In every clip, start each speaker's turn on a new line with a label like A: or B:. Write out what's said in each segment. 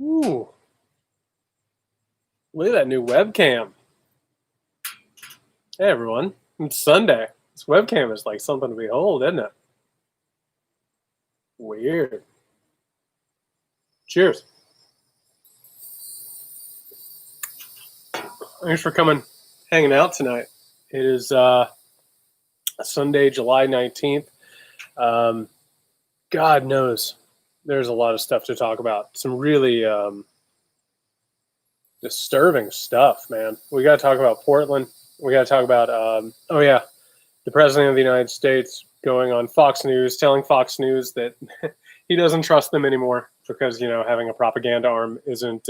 A: Ooh, look at that new webcam. Hey everyone, it's Sunday. This webcam is like something to behold, isn't it? Weird. Cheers. Thanks for coming, hanging out tonight. It is Sunday, July 19th. God knows there's a lot of stuff to talk about. Some really disturbing stuff, man. We got to talk about Portland. We got to talk about, the President of the United States going on Fox News, telling Fox News that he doesn't trust them anymore because, having a propaganda arm isn't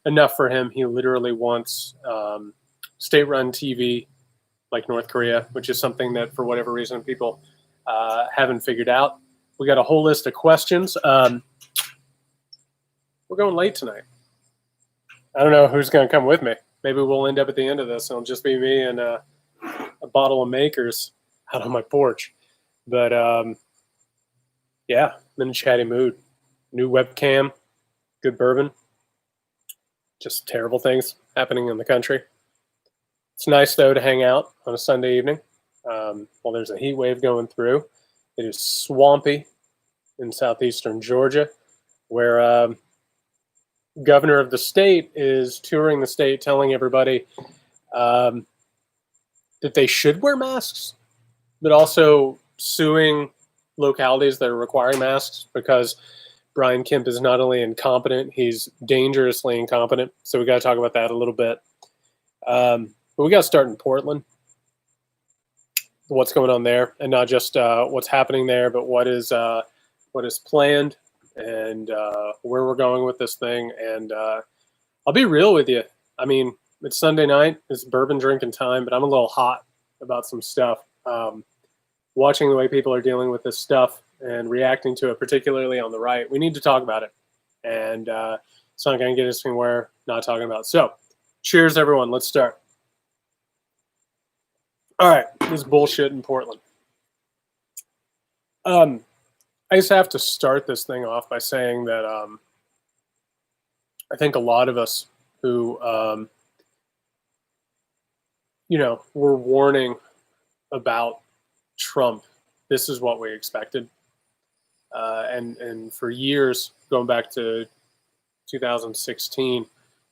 A: enough for him. He literally wants state-run TV like North Korea, which is something that, for whatever reason, people haven't figured out. We got a whole list of questions. We're going late tonight. I don't know who's going to come with me. Maybe we'll end up at the end of this, and it'll just be me and a bottle of Makers out on my porch. But, I'm in a chatty mood. New webcam, good bourbon. Just terrible things happening in the country. It's nice, though, to hang out on a Sunday evening while there's a heat wave going through. It is swampy in southeastern Georgia, where governor of the state is touring the state telling everybody that they should wear masks, but also suing localities that are requiring masks because Brian Kemp is not only incompetent, he's dangerously incompetent. So we got to talk about that a little bit. But we got to start in Portland. What's going on there, and not just what's happening there, but what is planned and where we're going with this thing. And I'll be real with you. I mean, it's Sunday night. It's bourbon drinking time, but I'm a little hot about some stuff. Watching the way people are dealing with this stuff and reacting to it, particularly on the right, we need to talk about it. And it's not going to get us anywhere not talking about it. So, cheers, everyone. Let's start. All right, this bullshit in Portland. I just have to start this thing off by saying that I think a lot of us who, were warning about Trump, this is what we expected. And for years, going back to 2016,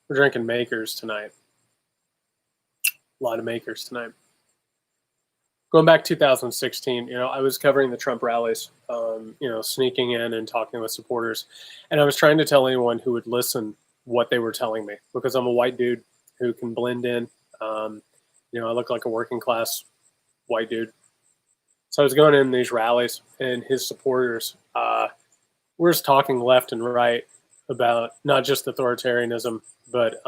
A: we're drinking Makers tonight. A lot of Makers tonight. Going back to 2016, I was covering the Trump rallies, sneaking in and talking with supporters. And I was trying to tell anyone who would listen what they were telling me, because I'm a white dude who can blend in. I look like a working class white dude. So I was going in these rallies, and his supporters were just talking left and right about not just authoritarianism, but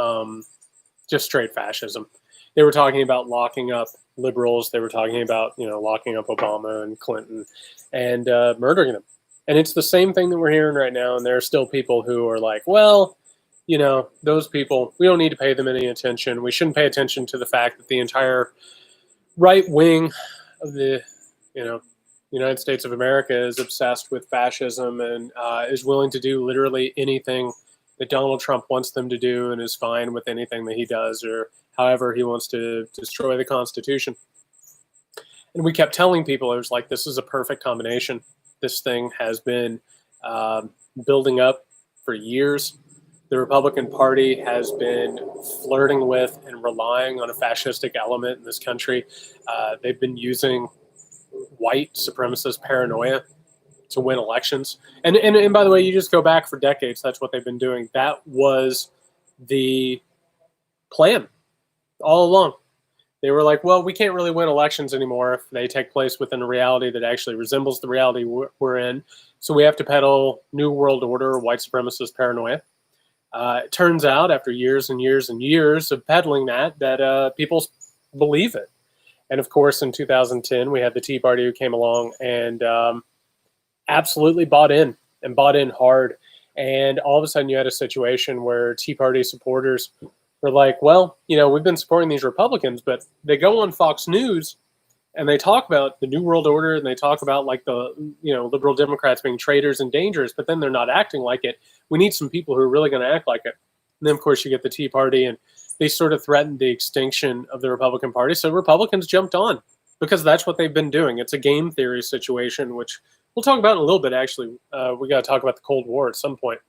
A: just straight fascism. They were talking about locking up liberals. They were talking about, locking up Obama and Clinton and murdering them. And it's the same thing that we're hearing right now. And there are still people who are like, well, those people, we don't need to pay them any attention. We shouldn't pay attention to the fact that the entire right wing of the, United States of America is obsessed with fascism and is willing to do literally anything that Donald Trump wants them to do and is fine with anything that he does, or however he wants to destroy the Constitution. And we kept telling people, it was like, this is a perfect combination. This thing has been building up for years. The Republican Party has been flirting with and relying on a fascistic element in this country. They've been using white supremacist paranoia to win elections. And by the way, you just go back for decades, that's what they've been doing. That was the plan all along. They were like, well, we can't really win elections anymore if they take place within a reality that actually resembles the reality we're in. So we have to peddle New World Order, white supremacist paranoia. It turns out after years and years and years of peddling that people believe it. And of course, in 2010, we had the Tea Party who came along and absolutely bought in hard. And all of a sudden you had a situation where Tea Party supporters were like, well, we've been supporting these Republicans, but they go on Fox News and they talk about the New World Order, and they talk about like the liberal Democrats being traitors and dangerous, but then they're not acting like it. We need some people who are really going to act like it. And then, of course, you get the Tea Party, and they sort of threatened the extinction of the Republican Party. So Republicans jumped on because that's what they've been doing. It's a game theory situation, which we'll talk about in a little bit, actually. We got to talk about the Cold War at some point.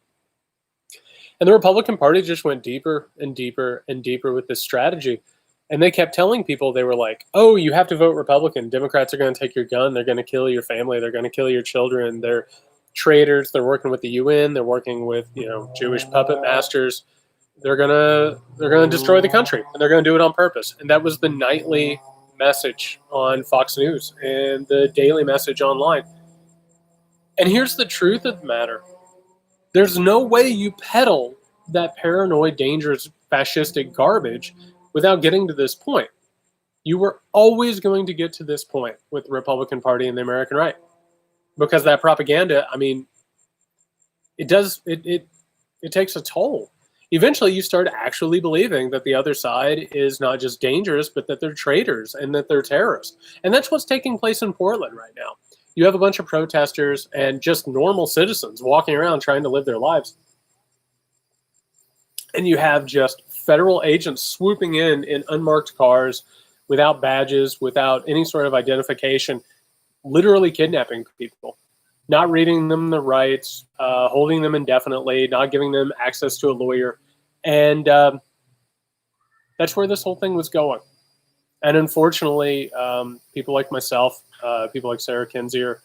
A: And the Republican Party just went deeper and deeper and deeper with this strategy. And they kept telling people, they were like, oh, you have to vote Republican. Democrats are going to take your gun. They're going to kill your family. They're going to kill your children. They're traitors. They're working with the UN. They're working with, Jewish puppet masters. They're gonna destroy the country, and they're gonna do it on purpose. And that was the nightly message on Fox News and the daily message online. And here's the truth of the matter. There's no way you peddle that paranoid, dangerous, fascistic garbage without getting to this point. You were always going to get to this point with the Republican Party and the American right. Because that propaganda, I mean, it takes a toll. Eventually, you start actually believing that the other side is not just dangerous, but that they're traitors and that they're terrorists. And that's what's taking place in Portland right now. You have a bunch of protesters and just normal citizens walking around trying to live their lives. And you have just federal agents swooping in unmarked cars, without badges, without any sort of identification, literally kidnapping people, not reading them the rights, holding them indefinitely, not giving them access to a lawyer. And that's where this whole thing was going. And unfortunately, people like myself, people like Sarah Kinzier,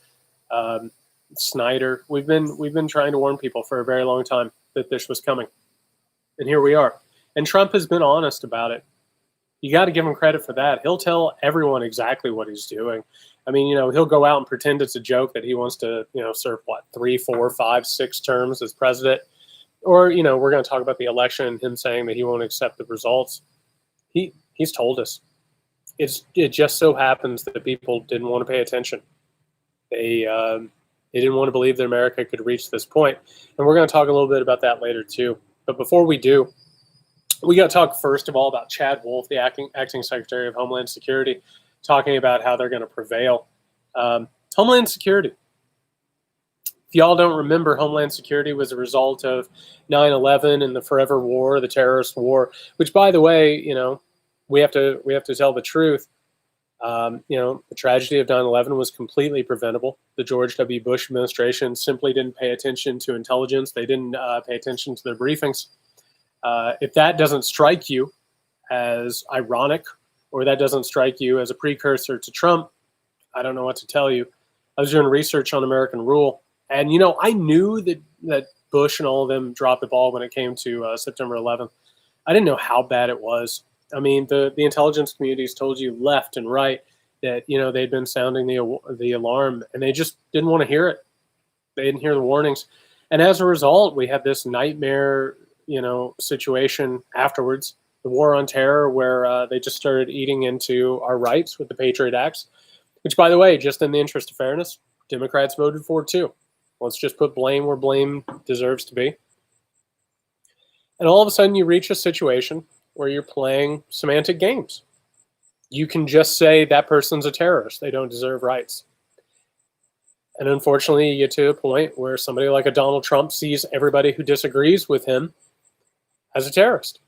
A: Snyder, we've been trying to warn people for a very long time that this was coming. And here we are. And Trump has been honest about it. You got to give him credit for that. He'll tell everyone exactly what he's doing. I mean, he'll go out and pretend it's a joke that he wants to, serve 3, 4, 5, 6 terms as president. Or, we're going to talk about the election and him saying that he won't accept the results. He's told us. It just so happens that people didn't want to pay attention. They didn't want to believe that America could reach this point. And we're going to talk a little bit about that later too. But before we do, we got to talk first of all about Chad Wolf, the acting Secretary of Homeland Security, talking about how they're going to prevail. Homeland Security. If y'all don't remember, Homeland Security was a result of 9/11 and the Forever War, the terrorist war. Which, by the way, we have to tell the truth. The tragedy of 9/11 was completely preventable. The George W. Bush administration simply didn't pay attention to intelligence. They didn't pay attention to their briefings. If that doesn't strike you as ironic, or that doesn't strike you as a precursor to Trump, I don't know what to tell you. I was doing research on American rule, and I knew that Bush and all of them dropped the ball when it came to September 11th. I didn't know how bad it was. I mean, the intelligence communities told you left and right that they'd been sounding the alarm, and they just didn't want to hear it. They didn't hear the warnings, and as a result, we had this nightmare situation afterwards. The war on terror, where they just started eating into our rights with the Patriot Acts, which, by the way, just in the interest of fairness, Democrats voted for too. Let's just put blame where blame deserves to be. And all of a sudden you reach a situation where you're playing semantic games. You can just say that person's a terrorist. They don't deserve rights. And unfortunately, you get to a point where somebody like a Donald Trump sees everybody who disagrees with him as a terrorist.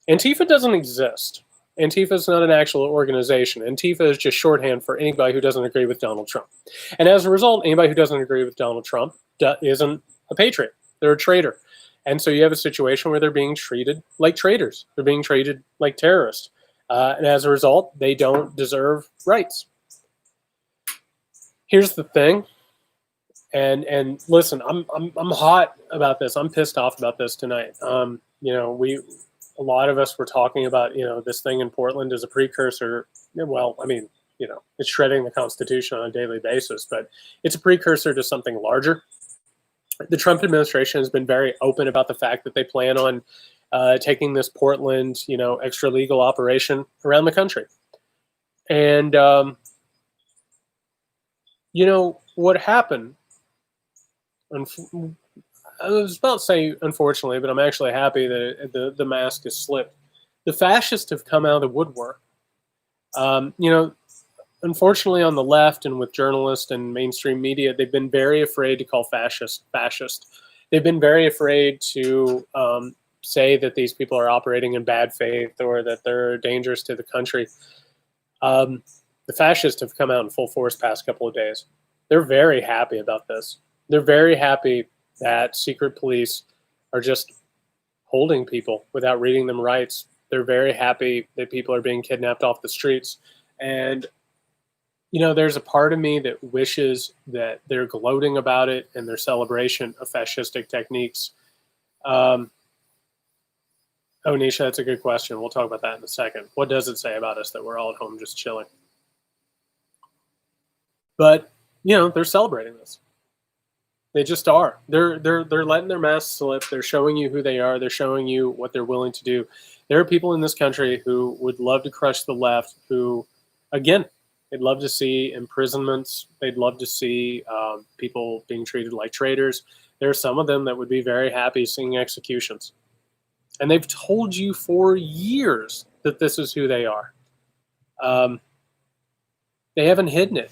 A: Antifa doesn't exist. Antifa is not an actual organization. Antifa is just shorthand for anybody who doesn't agree with Donald Trump. And as a result, anybody who doesn't agree with Donald Trump isn't a patriot. They're a traitor. And so you have a situation where they're being treated like traitors. They're being treated like terrorists. And as a result, they don't deserve rights. Here's the thing. And listen, I'm hot about this. I'm pissed off about this tonight. A lot of us were talking about, this thing in Portland as a precursor. Well, I mean, it's shredding the Constitution on a daily basis, but it's a precursor to something larger. The Trump administration has been very open about the fact that they plan on taking this Portland, extra legal operation around the country. And, what happened, I was about to say unfortunately, but I'm actually happy that the mask is slipped. The fascists have come out of the woodwork. unfortunately, on the left and with journalists and mainstream media, they've been very afraid to call fascist. They've been very afraid to say that these people are operating in bad faith or that they're dangerous to the country. The fascists have come out in full force past couple of days. They're very happy about this. They're very happy that secret police are just holding people without reading them rights. They're very happy that people are being kidnapped off the streets. And, you know, there's a part of me that wishes that they're gloating about it and their celebration of fascistic techniques. Oh, Nisha, that's a good question. We'll talk about that in a second. What does it say about us that we're all at home just chilling? But, you know, they're celebrating this. They just are. They're letting their masks slip. They're showing you who they are. They're showing you what they're willing to do. There are people in this country who would love to crush the left, who, again, they'd love to see imprisonments. They'd love to see people being treated like traitors. There are some of them that would be very happy seeing executions. And they've told you for years that this is who they are. They haven't hidden it.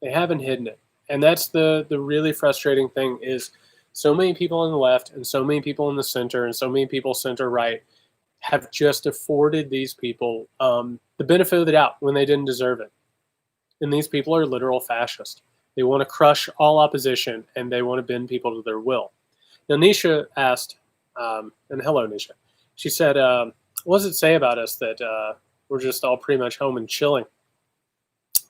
A: They haven't hidden it. And that's the really frustrating thing is so many people on the left and so many people in the center and so many people center right have just afforded these people the benefit of the doubt when they didn't deserve it. And these people are literal fascists. They want to crush all opposition and they want to bend people to their will. Now, Nisha asked, and hello, Nisha. She said, what does it say about us that we're just all pretty much home and chilling?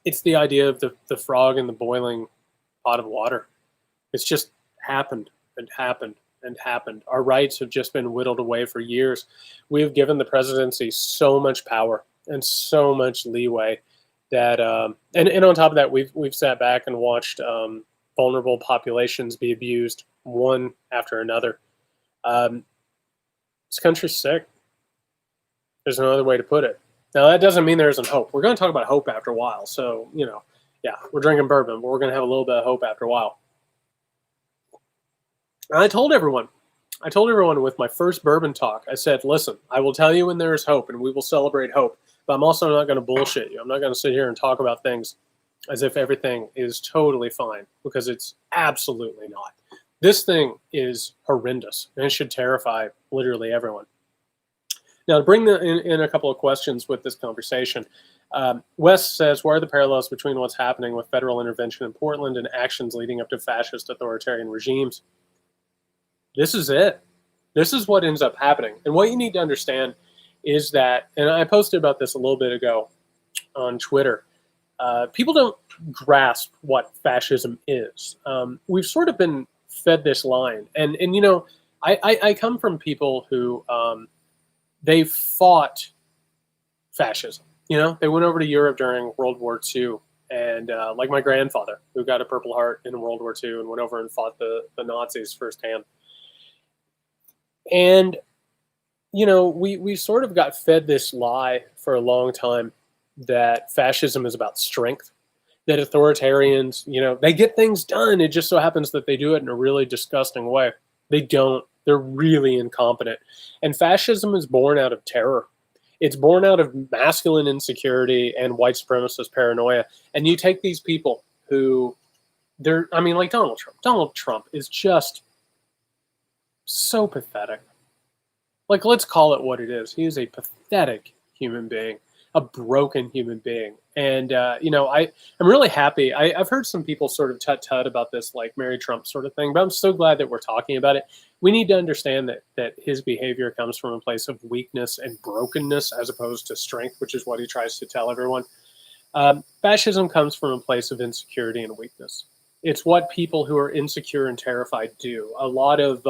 A: It's the idea of the frog in the boiling pot of water. It's just happened and happened and happened. Our rights have just been whittled away for years. We have given the presidency so much power and so much leeway that, and on top of that, we've sat back and watched vulnerable populations be abused one after another. This country's sick. There's no other way to put it. Now, that doesn't mean there isn't hope. We're going to talk about hope after a while. So, you know, yeah, we're drinking bourbon, but we're going to have a little bit of hope after a while. And I told everyone with my first bourbon talk, I said, listen, I will tell you when there is hope and we will celebrate hope, but I'm also not going to bullshit you. I'm not going to sit here and talk about things as if everything is totally fine, because it's absolutely not. This thing is horrendous and it should terrify literally everyone. Now, to bring in a couple of questions with this conversation, West says, what are the parallels between what's happening with federal intervention in Portland and actions leading up to fascist authoritarian regimes? This is it. This is what ends up happening. And what you need to understand is that, and I posted about this a little bit ago on Twitter, people don't grasp what fascism is. We've sort of been fed this line. And you know, I come from people who... they fought fascism. You know, they went over to Europe during World War II. And like my grandfather, who got a Purple Heart in World War II and went over and fought the Nazis firsthand. And, you know, we sort of got fed this lie for a long time that fascism is about strength, that authoritarians, you know, they get things done. It just so happens that they do it in a really disgusting way. They don't. They're really incompetent. And fascism is born out of terror. It's born out of masculine insecurity and white supremacist paranoia. And you take these people who I mean, like Donald Trump. Donald Trump is just so pathetic. Like, let's call it what it is. He is a pathetic human being, a broken human being. And, you know, I'm really happy. I've heard some people sort of tut-tut about this, like Mary Trump sort of thing, but I'm so glad that we're talking about it. We need to understand that his behavior comes from a place of weakness and brokenness as opposed to strength, which is what he tries to tell everyone. Fascism comes from a place of insecurity and weakness. It's what people who are insecure and terrified do. A lot of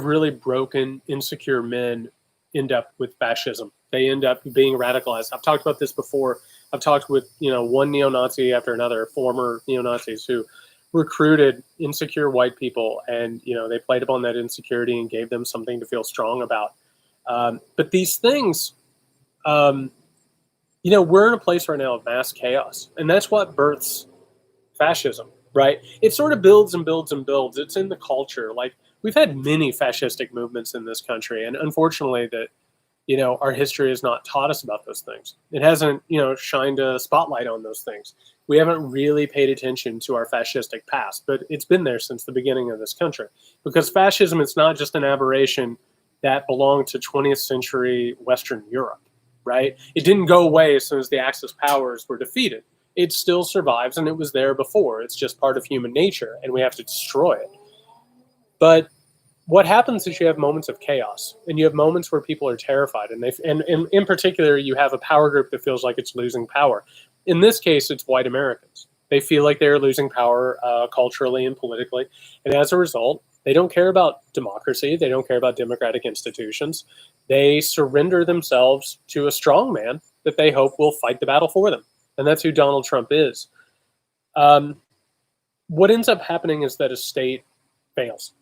A: really broken, insecure men end up with fascism. They end up being radicalized. I've talked about this before. I've talked with, you know, one neo-Nazi after another, former neo-Nazis who recruited insecure white people, and, you know, they played upon that insecurity and gave them something to feel strong about. But these things, you know, we're in a place right now of mass chaos, and that's what births fascism, right? It sort of builds and builds and builds. It's in the culture. Like, we've had many fascistic movements in this country, and unfortunately that, Our history has not taught us about those things. It hasn't, shined a spotlight on those things. We haven't really paid attention to our fascistic past, but it's been there since the beginning of this country. Because fascism is not just an aberration that belonged to 20th century Western Europe, right? It didn't go away as soon as the Axis powers were defeated. It still survives, and it was there before. It's just part of human nature, and we have to destroy it. But what happens is you have moments of chaos, and you have moments where people are terrified, and in particular, you have a power group that feels like it's losing power. In this case, it's white Americans. They feel like they're losing power culturally and politically, and as a result, they don't care about democracy. They don't care about democratic institutions. They surrender themselves to a strong man that they hope will fight the battle for them, and that's who Donald Trump is. What ends up happening is that a state fails.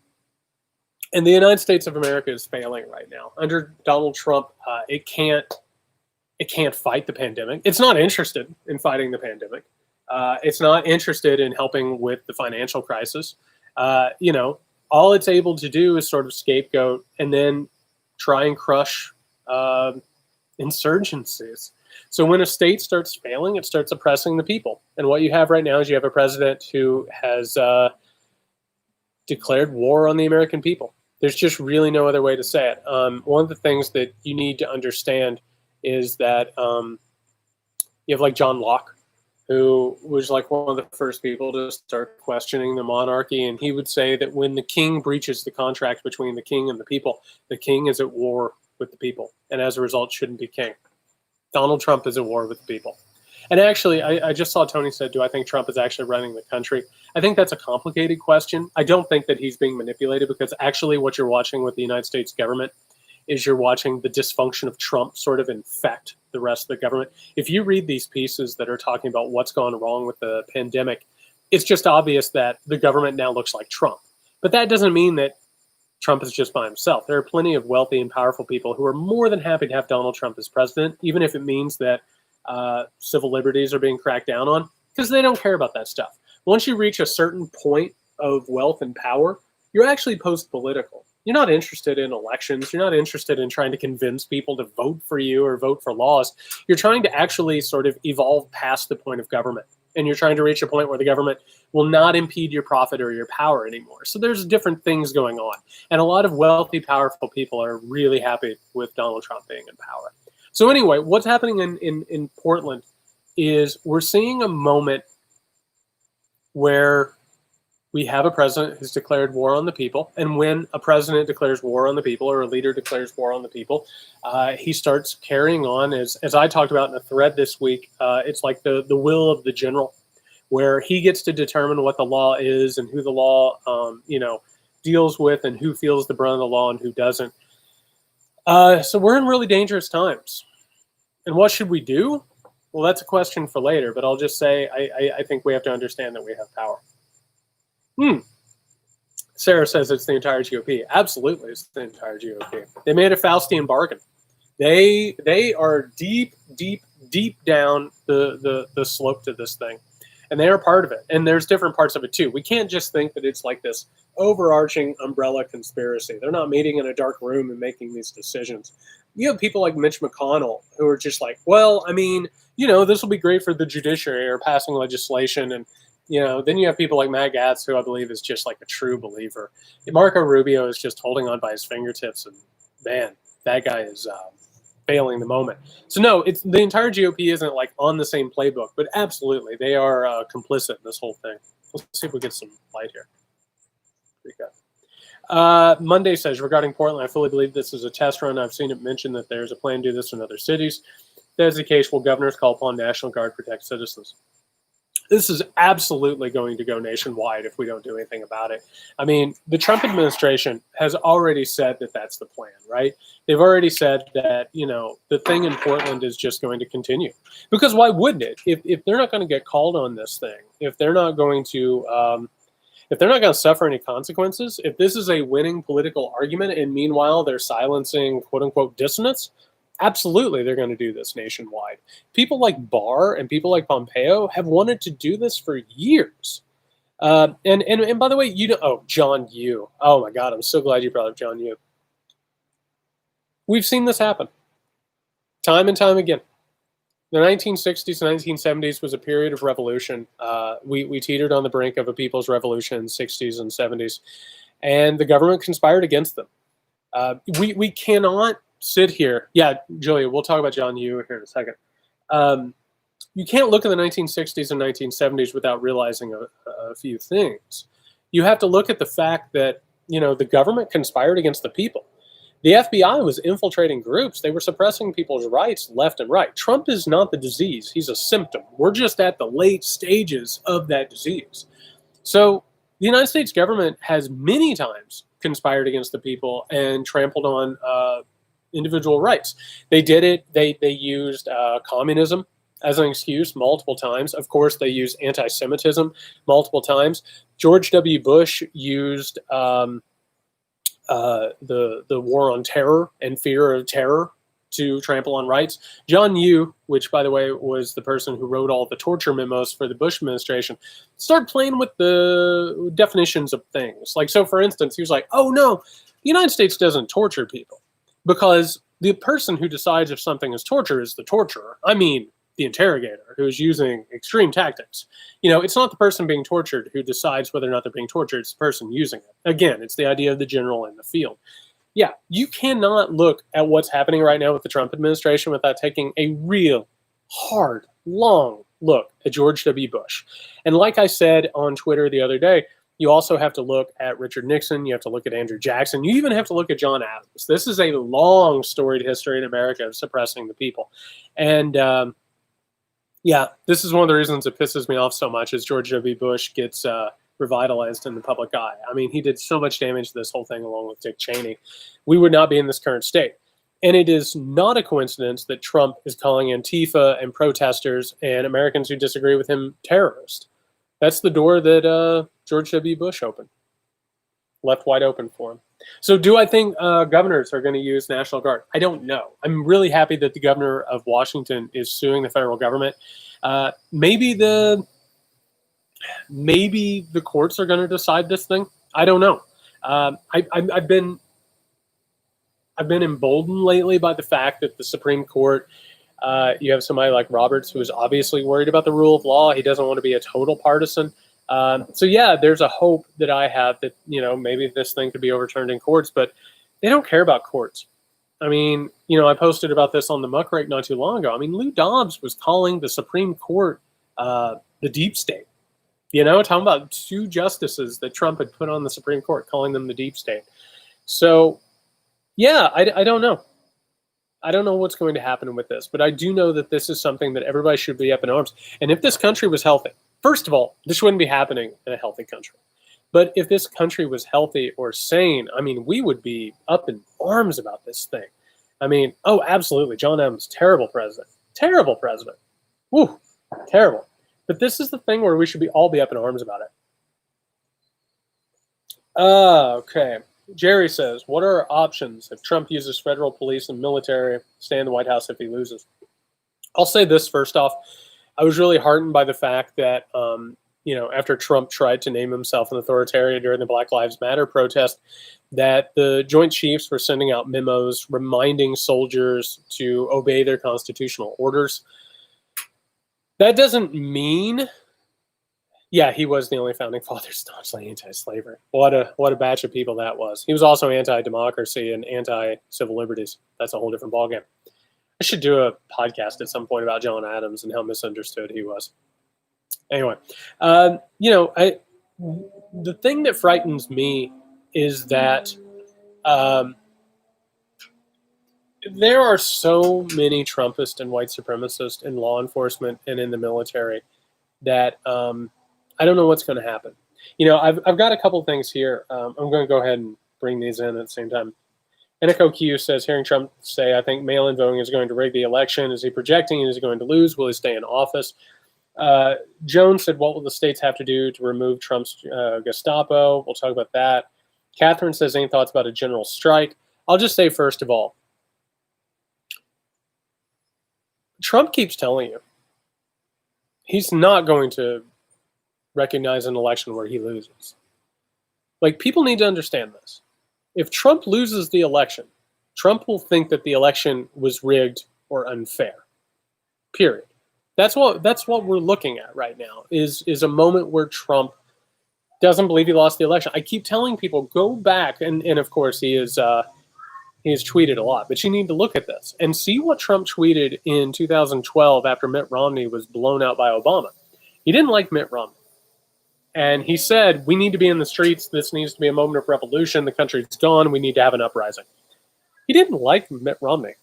A: And the United States of America is failing right now. Under Donald Trump, it can't fight the pandemic. It's not interested in fighting the pandemic. It's not interested in helping with the financial crisis. All it's able to do is sort of scapegoat and then try and crush insurgencies. So when a state starts failing, it starts oppressing the people. And what you have right now is you have a president who has declared war on the American people. There's just really no other way to say it. One of the things that you need to understand is that you have like John Locke, who was like one of the first people to start questioning the monarchy. And he would say that when the king breaches the contract between the king and the people, the king is at war with the people, and as a result shouldn't be king. Donald Trump is at war with the people. And actually, I just saw Tony said, do I think Trump is actually running the country? I think that's a complicated question. I don't think that he's being manipulated, because actually what you're watching with the United States government is you're watching the dysfunction of Trump sort of infect the rest of the government. If you read these pieces that are talking about what's gone wrong with the pandemic, it's just obvious that the government now looks like Trump. But that doesn't mean that Trump is just by himself. There are plenty of wealthy and powerful people who are more than happy to have Donald Trump as president, even if it means that civil liberties are being cracked down on, because they don't care about that stuff. Once you reach a certain point of wealth and power, you're actually post-political. You're not interested in elections. You're not interested in trying to convince people to vote for you or vote for laws. You're trying to actually sort of evolve past the point of government. And you're trying to reach a point where the government will not impede your profit or your power anymore. So there's different things going on. And a lot of wealthy, powerful people are really happy with Donald Trump being in power. So anyway, what's happening in Portland is we're seeing a moment where we have a president who's declared war on the people. And when a president declares war on the people, or a leader declares war on the people, he starts carrying on, as I talked about in a thread this week, it's like the will of the general, where he gets to determine what the law is and who the law deals with, and who feels the brunt of the law and who doesn't. So we're in really dangerous times. And what should we do? Well, that's a question for later, but I'll just say I think we have to understand that we have power. Sarah says it's the entire GOP. Absolutely, it's the entire GOP. They made a Faustian bargain. They are deep, deep, deep down the slope to this thing. And they are part of it. And there's different parts of it too. We can't just think that it's like this overarching umbrella conspiracy. They're not meeting in a dark room and making these decisions. You have people like Mitch McConnell who are just like, well, I mean, this will be great for the judiciary, or passing legislation. And, then you have people like Matt Gaetz, who I believe is just like a true believer. Marco Rubio is just holding on by his fingertips. And man, that guy is failing the moment. So no, it's the entire GOP isn't like on the same playbook, but absolutely they are complicit in this whole thing. Let's see if we get some light here. Pretty good. Monday says, regarding Portland, I fully believe this is a test run. I've seen it mentioned that there's a plan to do this in other cities. If that is the case, will governors call upon National Guard to protect citizens? This is absolutely going to go nationwide if we don't do anything about it. I mean, the Trump administration has already said that that's the plan, right? They've already said that, the thing in Portland is just going to continue. Because why wouldn't it? If they're not going to get called on this thing, if they're not going to suffer any consequences, if this is a winning political argument and meanwhile they're silencing quote unquote dissonance, absolutely they're going to do this nationwide. People like Barr and people like Pompeo have wanted to do this for years. And by the way, John Yoo. Oh my God, I'm so glad you brought up John Yoo. We've seen this happen. Time and time again. The 1960s and 1970s was a period of revolution. We teetered on the brink of a people's revolution in the 60s and 70s, and the government conspired against them. We cannot sit here. Yeah, Julia, we'll talk about John Yoo here in a second. You can't look at the 1960s and 1970s without realizing a few things. You have to look at the fact that, the government conspired against the people. The FBI was infiltrating groups. They were suppressing people's rights left and right. Trump is not the disease. He's a symptom. We're just at the late stages of that disease. So the United States government has many times conspired against the people and trampled on individual rights. They did it. They used communism as an excuse multiple times. Of course, they used anti-Semitism multiple times. George W. Bush used the war on terror and fear of terror to trample on rights. John Yoo, which, by the way, was the person who wrote all the torture memos for the Bush administration, started playing with the definitions of things. Like, so for instance, he was like, oh no, the United States doesn't torture people because the person who decides if something is torture is the torturer. I mean, the interrogator who's using extreme tactics. It's not the person being tortured who decides whether or not they're being tortured. It's the person using it. Again, it's the idea of the general in the field. Yeah, you cannot look at what's happening right now with the Trump administration without taking a real, hard, long look at George W. Bush. And like I said on Twitter the other day, you also have to look at Richard Nixon. You have to look at Andrew Jackson. You even have to look at John Adams. This is a long storied history in America of suppressing the people. And yeah, this is one of the reasons it pisses me off so much is George W. Bush gets revitalized in the public eye. I mean, he did so much damage to this whole thing along with Dick Cheney. We would not be in this current state. And it is not a coincidence that Trump is calling Antifa and protesters and Americans who disagree with him terrorists. That's the door that George W. Bush opened, left wide open for him. So do I think governors are going to use National Guard? I don't know. I'm really happy that the governor of Washington is suing the federal government. Maybe the courts are going to decide this thing. I don't know. I've been emboldened lately by the fact that the Supreme Court, you have somebody like Roberts who is obviously worried about the rule of law. He doesn't want to be a total partisan. So yeah, there's a hope that I have that, maybe this thing could be overturned in courts, but they don't care about courts. I mean, I posted about this on the Muckrake not too long ago. I mean, Lou Dobbs was calling the Supreme Court the deep state. Talking about two justices that Trump had put on the Supreme Court, calling them the deep state. So yeah, I don't know. I don't know what's going to happen with this, but I do know that this is something that everybody should be up in arms. And if this country was healthy, first of all, this wouldn't be happening in a healthy country. But if this country was healthy or sane, I mean, we would be up in arms about this thing. I mean, oh, absolutely. John Adams, terrible president. Terrible president. Woo, terrible. But this is the thing where we should all be up in arms about it. Okay. Jerry says, what are our options if Trump uses federal police and military to stay in the White House if he loses? I'll say this first off. I was really heartened by the fact that, after Trump tried to name himself an authoritarian during the Black Lives Matter protest, that the Joint Chiefs were sending out memos reminding soldiers to obey their constitutional orders. That doesn't mean, yeah, he was the only founding father staunchly anti-slavery. What a batch of people that was. He was also anti-democracy and anti-civil liberties. That's a whole different ballgame. I should do a podcast at some point about John Adams and how misunderstood he was. Anyway, the thing that frightens me is that there are so many Trumpists and white supremacists in law enforcement and in the military that I don't know what's going to happen. I've got a couple things here. I'm going to go ahead and bring these in at the same time. Eneco Q says, hearing Trump say, I think mail-in voting is going to rig the election. Is he projecting? Is he going to lose? Will he stay in office? Jones said, what will the states have to do to remove Trump's Gestapo? We'll talk about that. Catherine says, any thoughts about a general strike? I'll just say, first of all, Trump keeps telling you he's not going to recognize an election where he loses. Like, people need to understand this. If Trump loses the election, Trump will think that the election was rigged or unfair. Period. That's what we're looking at right now, is a moment where Trump doesn't believe he lost the election. I keep telling people, go back, and of course he has tweeted a lot, but you need to look at this and see what Trump tweeted in 2012 after Mitt Romney was blown out by Obama. He didn't like Mitt Romney. And he said, we need to be in the streets. This needs to be a moment of revolution. The country's gone. We need to have an uprising. He didn't like Mitt Romney.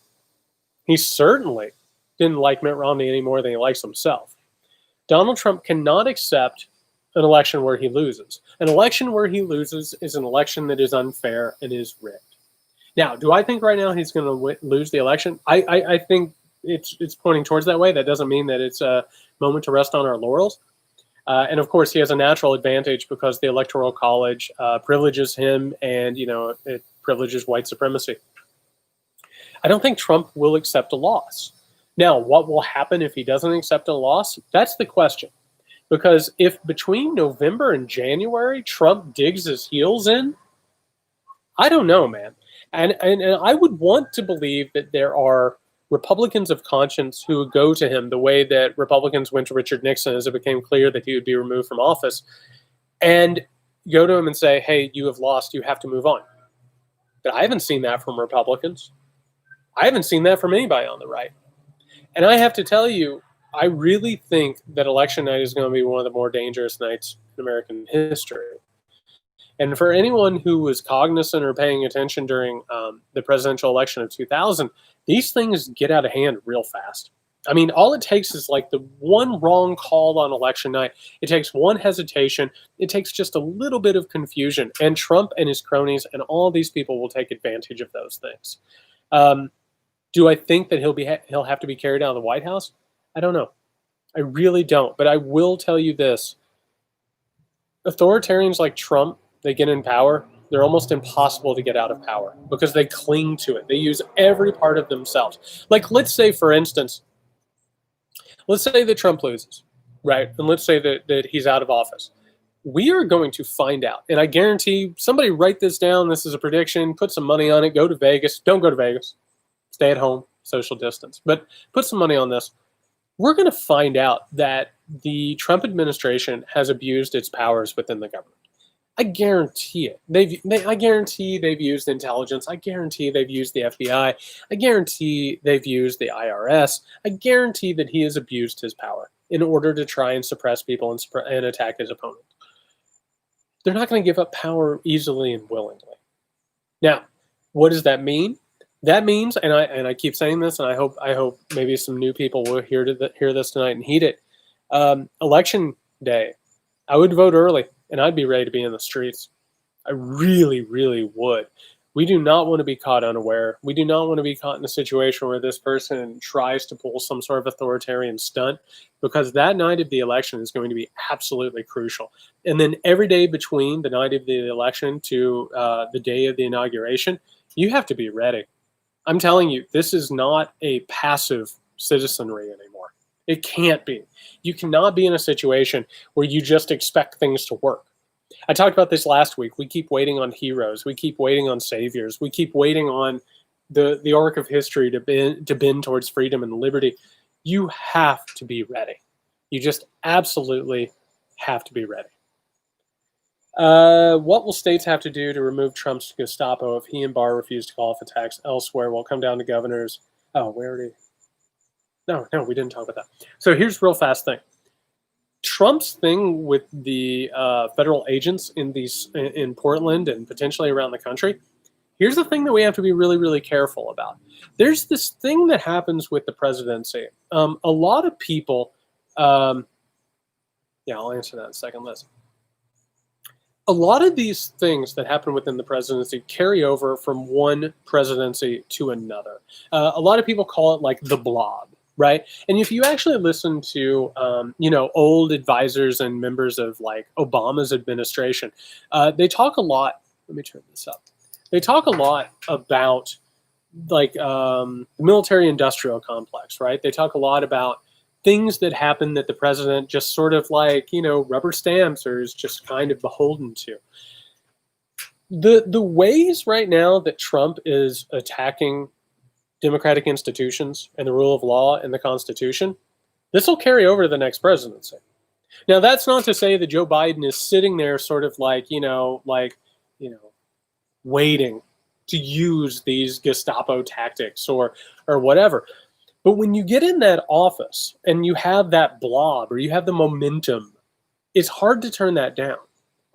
A: He certainly didn't like Mitt Romney any more than he likes himself. Donald Trump cannot accept an election where he loses. An election where he loses is an election that is unfair and is rigged. Now, do I think right now he's going to lose the election? I think it's pointing towards that way. That doesn't mean that it's a moment to rest on our laurels. And of course, he has a natural advantage because the Electoral College privileges him, and it privileges white supremacy. I don't think Trump will accept a loss. Now, what will happen if he doesn't accept a loss? That's the question. Because if between November and January Trump digs his heels in, I don't know, man. And I would want to believe that there are Republicans of conscience who would go to him the way that Republicans went to Richard Nixon as it became clear that he would be removed from office, and go to him and say, hey, you have lost, you have to move on. But I haven't seen that from Republicans. I haven't seen that from anybody on the right. And I have to tell you, I really think that election night is going to be one of the more dangerous nights in American history. And for anyone who was cognizant or paying attention during the presidential election of 2000, these things get out of hand real fast. I mean, all it takes is like the one wrong call on election night. It takes one hesitation. It takes just a little bit of confusion. And Trump and his cronies and all these people will take advantage of those things. Do I think that he'll have to be carried out of the White House? I don't know. I really don't. But I will tell you this. Authoritarians like Trump, they get in power, they're almost impossible to get out of power because they cling to it. They use every part of themselves. Like, let's say, for instance, let's say that Trump loses, right? And let's say that he's out of office. We are going to find out. And I guarantee, somebody write this down. This is a prediction. Put some money on it. Go to Vegas. Don't go to Vegas. Stay at home. Social distance. But put some money on this. We're going to find out that the Trump administration has abused its powers within the government. I guarantee it. I guarantee they've used intelligence. I guarantee they've used the FBI. I guarantee they've used the IRS. I guarantee that he has abused his power in order to try and suppress people and attack his opponents. They're not going to give up power easily and willingly. Now, what does that mean? That means, and I keep saying this, and I hope maybe some new people will hear this tonight and heed it. Election day, I would vote early. And I'd be ready to be in the streets. I really, really would. We do not want to be caught unaware. We do not want to be caught in a situation where this person tries to pull some sort of authoritarian stunt, because that night of the election is going to be absolutely crucial. And then every day between the night of the election to the day of the inauguration, you have to be ready. I'm telling you, this is not a passive citizenry anymore. It can't be. You cannot be in a situation where you just expect things to work. I talked about this last week. We keep waiting on heroes. We keep waiting on saviors. We keep waiting on the arc of history to bend towards freedom and liberty. You have to be ready. You just absolutely have to be ready. What will states have to do to remove Trump's Gestapo if he and Barr refuse to call off attacks elsewhere? Will come down to governors. Oh, we already... No, we didn't talk about that. So here's real fast thing. Trump's thing with the federal agents in Portland and potentially around the country. Here's the thing that we have to be really, really careful about. There's this thing that happens with the presidency. A lot of people, I'll answer that in a second. Listen. A lot of these things that happen within the presidency carry over from one presidency to another. A lot of people call it like the blob. Right. And if you actually listen to, old advisors and members of like Obama's administration, they talk a lot. Let me turn this up. They talk a lot about like the military industrial complex. Right. They talk a lot about things that happen that the president just sort of like, rubber stamps or is just kind of beholden to. The ways right now that Trump is attacking democratic institutions and the rule of law and the Constitution, this will carry over to the next presidency. Now, that's not to say that Joe Biden is sitting there sort of like, waiting to use these Gestapo tactics or whatever. But when you get in that office and you have that blob or you have the momentum, it's hard to turn that down.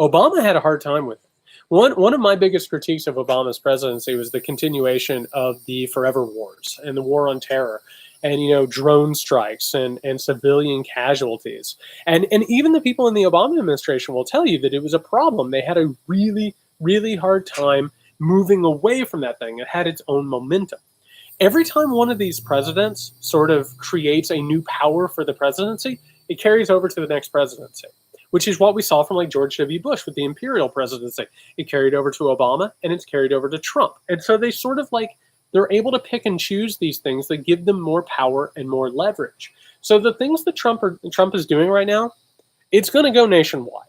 A: Obama had a hard time with it. One of my biggest critiques of Obama's presidency was the continuation of the forever wars and the war on terror and, drone strikes and civilian casualties. And even the people in the Obama administration will tell you that it was a problem. They had a really, really hard time moving away from that thing. It had its own momentum. Every time one of these presidents sort of creates a new power for the presidency, it carries over to the next presidency, which is what we saw from like George W. Bush with the imperial presidency. It carried over to Obama and it's carried over to Trump. And so they sort of like, they're able to pick and choose these things that give them more power and more leverage. So the things that Trump is doing right now, it's going to go nationwide.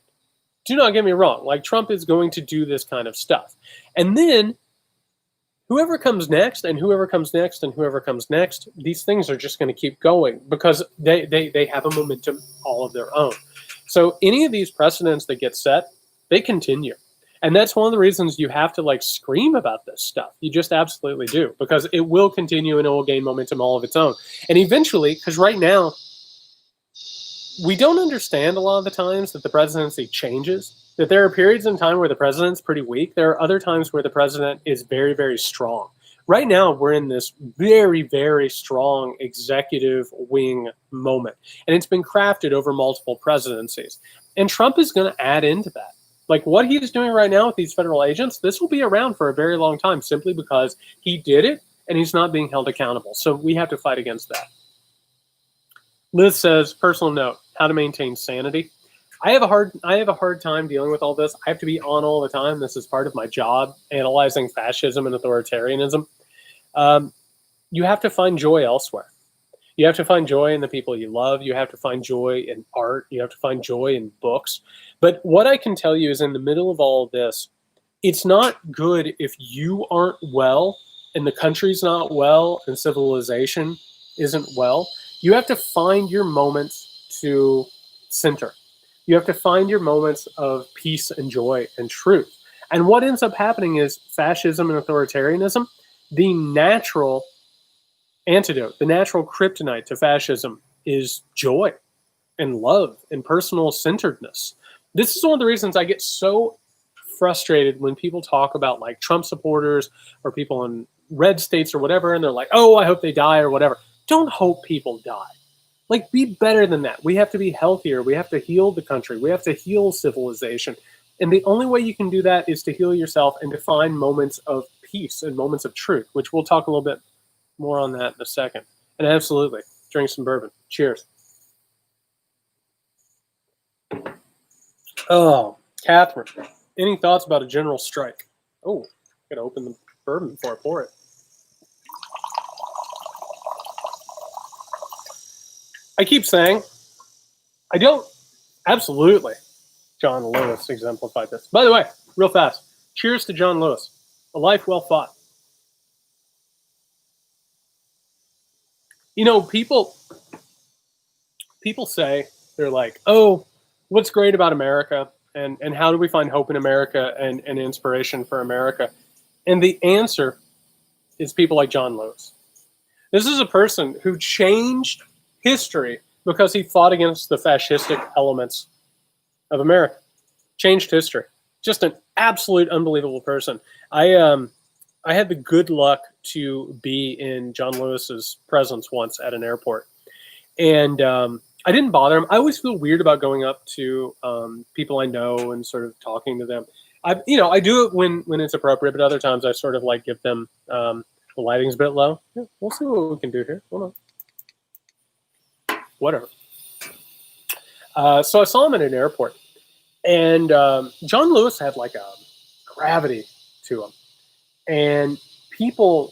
A: Do not get me wrong. Like Trump is going to do this kind of stuff. And then whoever comes next and whoever comes next and whoever comes next, these things are just going to keep going because they have a momentum all of their own. So any of these precedents that get set, they continue. And that's one of the reasons you have to like scream about this stuff. You just absolutely do, because it will continue and it will gain momentum all of its own. And eventually, because right now, we don't understand a lot of the times that the presidency changes, that there are periods in time where the president's pretty weak. There are other times where the president is very, very strong. Right now, we're in this very, very strong executive wing moment. And it's been crafted over multiple presidencies. And Trump is going to add into that. Like what he is doing right now with these federal agents, this will be around for a very long time simply because he did it and he's not being held accountable. So we have to fight against that. Liz says, personal note, how to maintain sanity. I have a hard time dealing with all this. I have to be on all the time. This is part of my job, analyzing fascism and authoritarianism. You have to find joy elsewhere. You have to find joy in the people you love. You have to find joy in art. You have to find joy in books. But what I can tell you is in the middle of all of this, it's not good if you aren't well and the country's not well and civilization isn't well. You have to find your moments to center. You have to find your moments of peace and joy and truth. And what ends up happening is fascism and authoritarianism, the natural antidote, the natural kryptonite to fascism is joy and love and personal centeredness. This is one of the reasons I get so frustrated when people talk about like Trump supporters or people in red states or whatever, and they're like, oh, I hope they die or whatever. Don't hope people die. Like, be better than that. We have to be healthier. We have to heal the country. We have to heal civilization. And the only way you can do that is to heal yourself and to find moments of peace and moments of truth, which we'll talk a little bit more on that in a second. And absolutely, drink some bourbon. Cheers. Oh, Catherine, any thoughts about a general strike? Oh, gotta open the bourbon before I pour it. I keep saying, I don't, absolutely, John Lewis exemplified this. By the way, real fast, cheers to John Lewis. A life well fought. You know, people say, they're like, oh, what's great about America? And how do we find hope in America and inspiration for America? And the answer is people like John Lewis. This is a person who changed history because he fought against the fascistic elements of America. Changed history. Just an absolute unbelievable person. I had the good luck to be in John Lewis's presence once at an airport. And I didn't bother him. I always feel weird about going up to people I know and sort of talking to them. I do it when it's appropriate, but other times I sort of like give them the lighting's a bit low. Yeah, we'll see what we can do here. Hold on. Whatever. So I saw him at an airport, and John Lewis had like a gravity to him, and people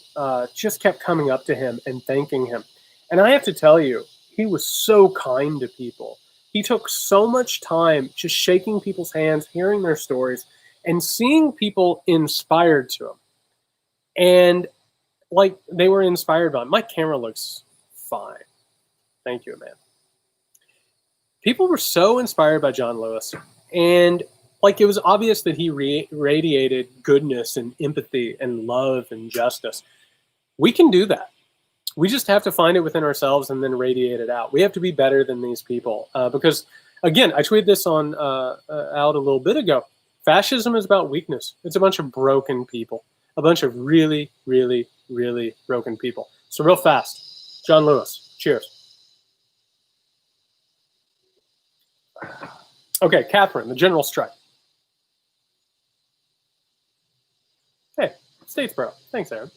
A: just kept coming up to him and thanking him. And I have to tell you, he was so kind to people. He took so much time just shaking people's hands, hearing their stories, and seeing people inspired to him. And like they were inspired by. My camera looks fine. Thank you, man. People were so inspired by John Lewis, and like it was obvious that he radiated goodness and empathy and love and justice. We can do that. We just have to find it within ourselves and then radiate it out. We have to be better than these people because, again, I tweeted this on out a little bit ago. Fascism is about weakness. It's a bunch of broken people, a bunch of really, really, really broken people. So real fast, John Lewis, cheers. Okay, Catherine, the general strike. Hey, Statesboro. Thanks, Aaron.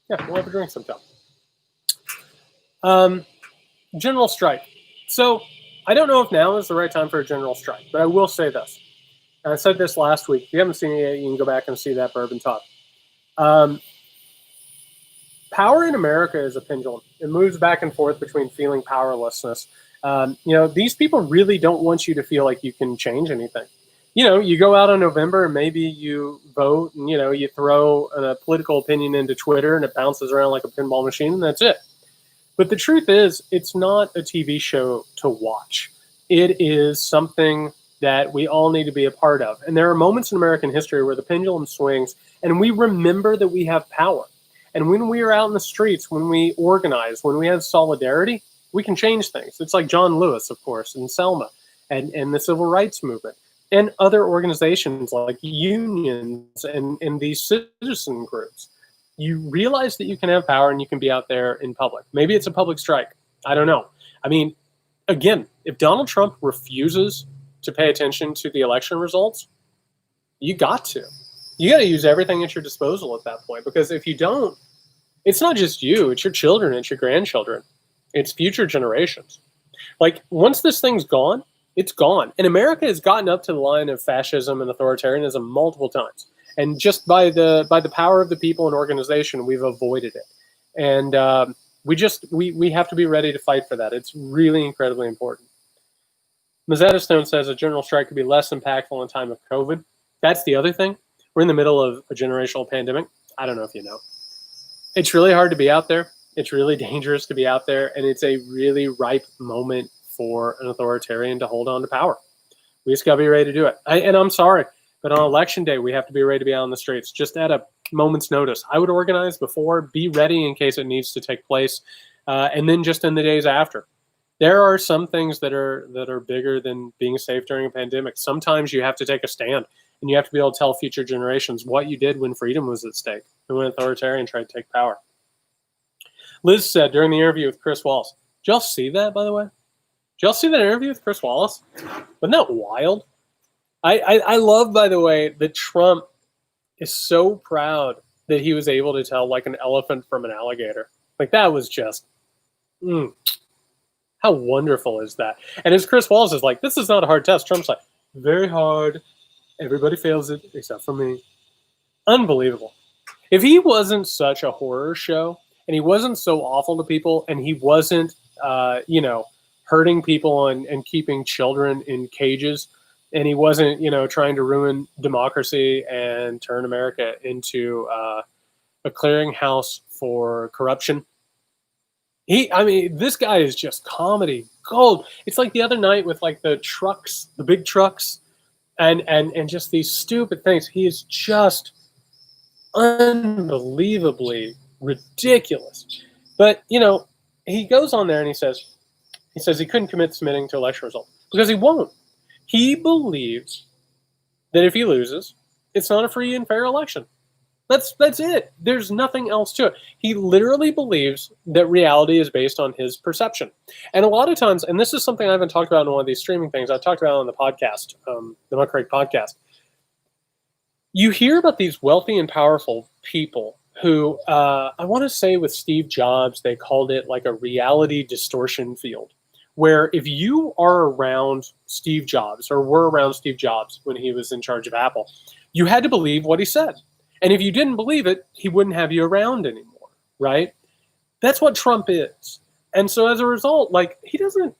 A: Yeah, we'll have a drink sometime. General strike. So I don't know if now is the right time for a general strike, but I will say this. And I said this last week. If you haven't seen it yet, you can go back and see that Bourbon talk. Power in America is a pendulum. It moves back and forth between feeling powerlessness. These people really don't want you to feel like you can change anything. You go out in November and maybe you vote and, you throw a political opinion into Twitter and it bounces around like a pinball machine and that's it. But the truth is, it's not a TV show to watch. It is something that we all need to be a part of. And there are moments in American history where the pendulum swings and we remember that we have power. And when we are out in the streets, when we organize, when we have solidarity, we can change things. It's like John Lewis, of course, and Selma and the civil rights movement and other organizations like unions and these citizen groups. You realize that you can have power and you can be out there in public. Maybe it's a public strike. I don't know. I mean, again, if Donald Trump refuses to pay attention to the election results, you got to. You got to use everything at your disposal at that point, because if you don't, it's not just you, it's your children, it's your grandchildren, it's future generations. Like, once this thing's gone, it's gone. And America has gotten up to the line of fascism and authoritarianism multiple times. And just by the power of the people and organization, we've avoided it. And we have to be ready to fight for that. It's really incredibly important. Mazetta Stone says a general strike could be less impactful in time of COVID. That's the other thing. We're in the middle of a generational pandemic. I don't know if you know. It's really hard to be out there. It's really dangerous to be out there. And it's a really ripe moment for an authoritarian to hold on to power. We just got to be ready to do it. And I'm sorry, but on election day, we have to be ready to be out on the streets, just at a moment's notice. I would organize before, be ready in case it needs to take place, and then just in the days after. There are some things that are bigger than being safe during a pandemic. Sometimes you have to take a stand, and you have to be able to tell future generations what you did when freedom was at stake and when authoritarian tried to take power. Liz said during the interview with Chris Wallace, did y'all see that, by the way? Did y'all see that interview with Chris Wallace? Wasn't that wild? I love, by the way, that Trump is so proud that he was able to tell like an elephant from an alligator. Like, that was just, how wonderful is that? And as Chris Wallace is like, this is not a hard test. Trump's like, very hard. Everybody fails it except for me. Unbelievable. If he wasn't such a horror show and he wasn't so awful to people and he wasn't, hurting people and keeping children in cages, and he wasn't, trying to ruin democracy and turn America into a clearinghouse for corruption. This guy is just comedy gold. It's like the other night with like the trucks, the big trucks, and just these stupid things. He is just unbelievably ridiculous. But, he goes on there and he says he couldn't commit submitting to election results because he won't. He believes that if he loses, it's not a free and fair election. That's it. There's nothing else to it. He literally believes that reality is based on his perception. And a lot of times, and this is something I haven't talked about in one of these streaming things, I've talked about on the podcast, the Muckrake podcast. You hear about these wealthy and powerful people who, I want to say with Steve Jobs, they called it like a reality distortion field, where if you are around Steve Jobs or were around Steve Jobs when he was in charge of Apple, you had to believe what he said. And if you didn't believe it, he wouldn't have you around anymore, right? That's what Trump is. And so as a result, like, he doesn't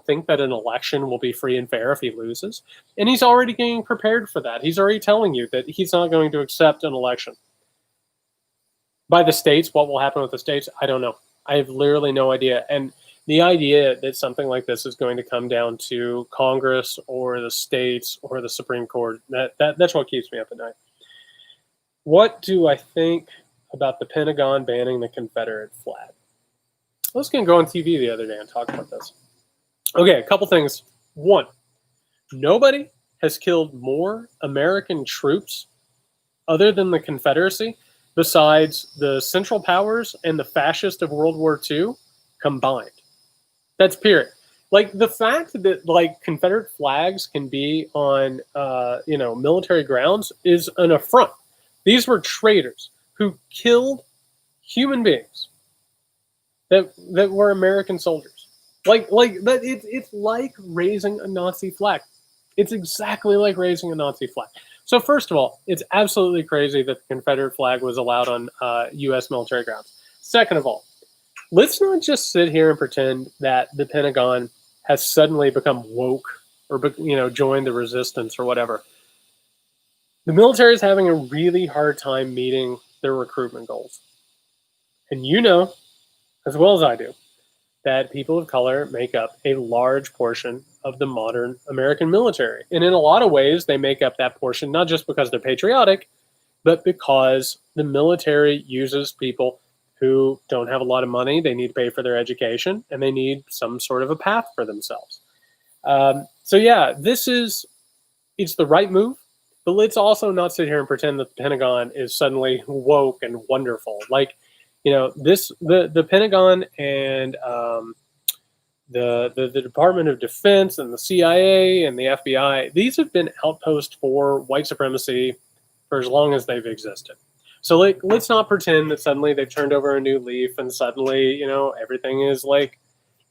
A: think that an election will be free and fair if he loses. And he's already getting prepared for that. He's already telling you that he's not going to accept an election. By the states, what will happen with the states? I don't know. I have literally no idea. And the idea that something like this is going to come down to Congress or the states or the Supreme Court, that's what keeps me up at night. What do I think about the Pentagon banning the Confederate flag? I was going to go on TV the other day and talk about this. Okay, a couple things. One, nobody has killed more American troops other than the Confederacy besides the Central Powers and the fascists of World War II combined. That's period. Like the fact that like Confederate flags can be on military grounds is an affront. These were traitors who killed human beings that were American soldiers. Like that. It's like raising a Nazi flag. It's exactly like raising a Nazi flag. So first of all, it's absolutely crazy that the Confederate flag was allowed on U.S. military grounds. Second of all, let's not just sit here and pretend that the Pentagon has suddenly become woke or joined the resistance or whatever. The military is having a really hard time meeting their recruitment goals. And you know, as well as I do, that people of color make up a large portion of the modern American military. And in a lot of ways, they make up that portion, not just because they're patriotic, but because the military uses people who don't have a lot of money. They need to pay for their education, and they need some sort of a path for themselves. So yeah, it's the right move, but let's also not sit here and pretend that the Pentagon is suddenly woke and wonderful. Like, the Pentagon and the Department of Defense and the CIA and the FBI, these have been outposts for white supremacy for as long as they've existed. So let's not pretend that suddenly they've turned over a new leaf and suddenly, everything is like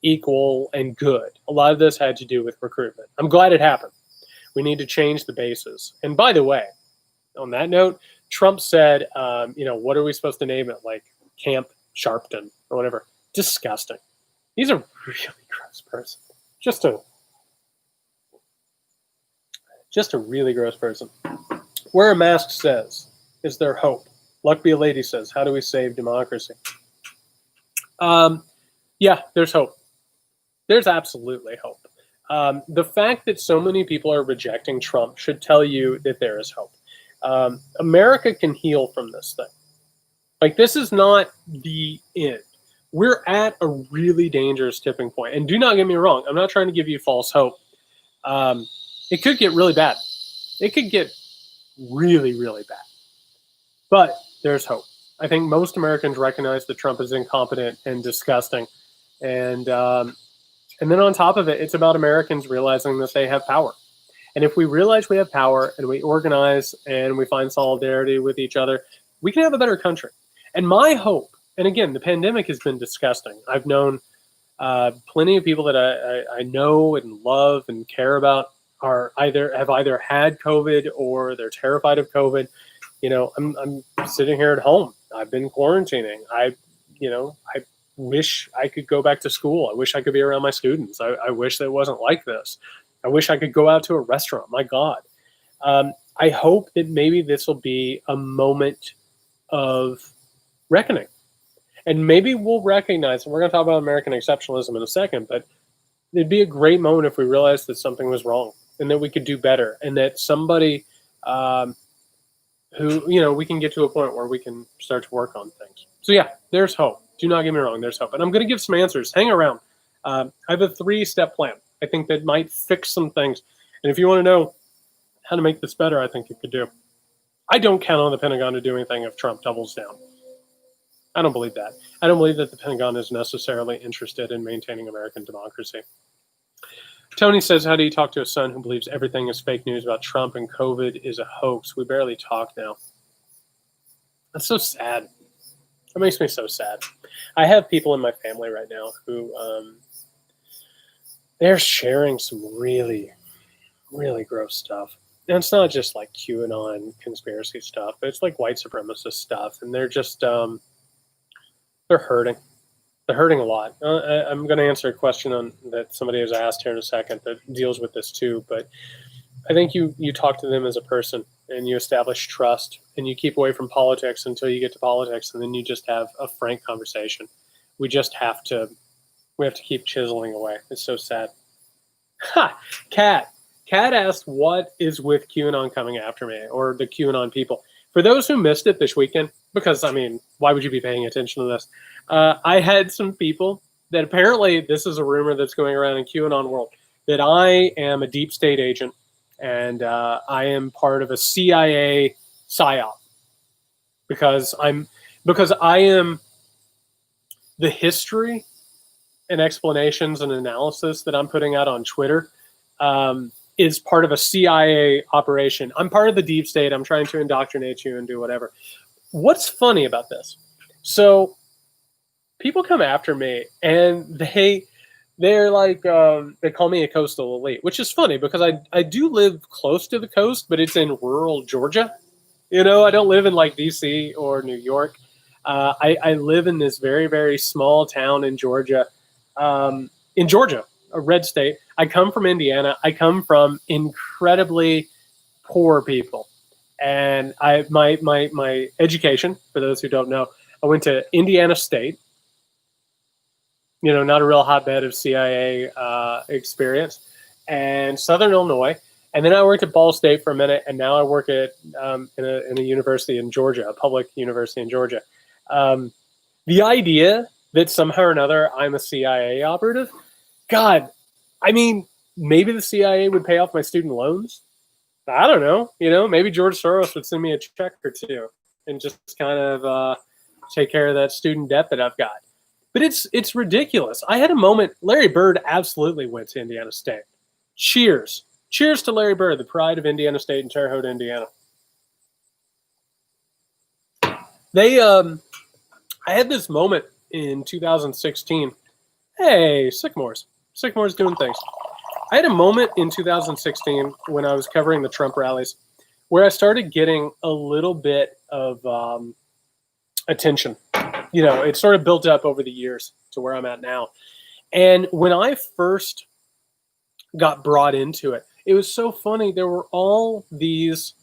A: equal and good. A lot of this had to do with recruitment. I'm glad it happened. We need to change the bases. And by the way, on that note, Trump said, what are we supposed to name it? Like Camp Sharpton or whatever. Disgusting. He's a really gross person. Just a really gross person. Where a mask says, is there hope? Luck Be a Lady says, how do we save democracy? Yeah, there's hope. There's absolutely hope. The fact that so many people are rejecting Trump should tell you that there is hope. America can heal from this thing. Like, this is not the end. We're at a really dangerous tipping point. And do not get me wrong, I'm not trying to give you false hope. It could get really bad. It could get really, really bad. But there's hope. I think most Americans recognize that Trump is incompetent and disgusting. And then on top of it, it's about Americans realizing that they have power. And if we realize we have power and we organize and we find solidarity with each other, we can have a better country. And my hope, and again, the pandemic has been disgusting. I've known plenty of people that I know and love and care about have either had COVID or they're terrified of COVID. I'm sitting here at home. I've been quarantining. I wish I could go back to school. I wish I could be around my students. I wish that it wasn't like this. I wish I could go out to a restaurant. My God. I hope that maybe this will be a moment of reckoning. And maybe we'll recognize, and we're going to talk about American exceptionalism in a second, but it'd be a great moment if we realized that something was wrong and that we could do better and that somebody we can get to a point where we can start to work on things. So yeah, there's hope. Do not get me wrong, there's hope. And I'm going to give some answers. Hang around. I have a 3-step plan. I think that might fix some things. And if you want to know how to make this better, I think you could do. I don't count on the Pentagon to do anything if Trump doubles down. I don't believe that. I don't believe that the Pentagon is necessarily interested in maintaining American democracy. Tony says, how do you talk to a son who believes everything is fake news about Trump and COVID is a hoax? We barely talk now. That's so sad. That makes me so sad. I have people in my family right now who they're sharing some really, really gross stuff. And it's not just like QAnon conspiracy stuff, but it's like white supremacist stuff. And they're just, they're hurting. They're hurting a lot. I'm going to answer a question that somebody has asked here in a second that deals with this too. But I think you talk to them as a person and you establish trust, and you keep away from politics until you get to politics, and then you just have a frank conversation. We have to keep chiseling away. It's so sad. Ha! Kat asked, what is with QAnon coming after me, or the QAnon people? For those who missed it this weekend, because, I mean, why would you be paying attention to this? I had some people that apparently, this is a rumor that's going around in QAnon world, that I am a deep state agent, and I am part of a CIA psyop, because I am the history and explanations and analysis that I'm putting out on Twitter is part of a CIA operation. I'm part of the deep state. I'm trying to indoctrinate you and do whatever. What's funny about this? So people come after me, and they're like, they call me a coastal elite, which is funny because I do live close to the coast, but it's in rural Georgia. You know, I don't live in like DC or New York. I live in this very, very small town in Georgia, a red state. I come from Indiana. I come from incredibly poor people. And my education, for those who don't know, I went to Indiana State, you know, not a real hotbed of CIA experience, and Southern Illinois. And then I worked at Ball State for a minute, and now I work at in a university in Georgia, a public university in Georgia. The idea that somehow or another I'm a CIA operative, God, I mean, maybe the CIA would pay off my student loans. I don't know. You know, maybe George Soros would send me a check or two and just kind of take care of that student debt that I've got. But it's ridiculous. I had a moment. Larry Bird absolutely went to Indiana State. Cheers to Larry Bird, the pride of Indiana State in Terre Haute, Indiana. I had this moment in 2016. Hey, Sycamore's doing things. I had a moment in 2016 when I was covering the Trump rallies where I started getting a little bit of attention. You know, it sort of built up over the years to where I'm at now. And when I first got brought into it, it was so funny. There were all these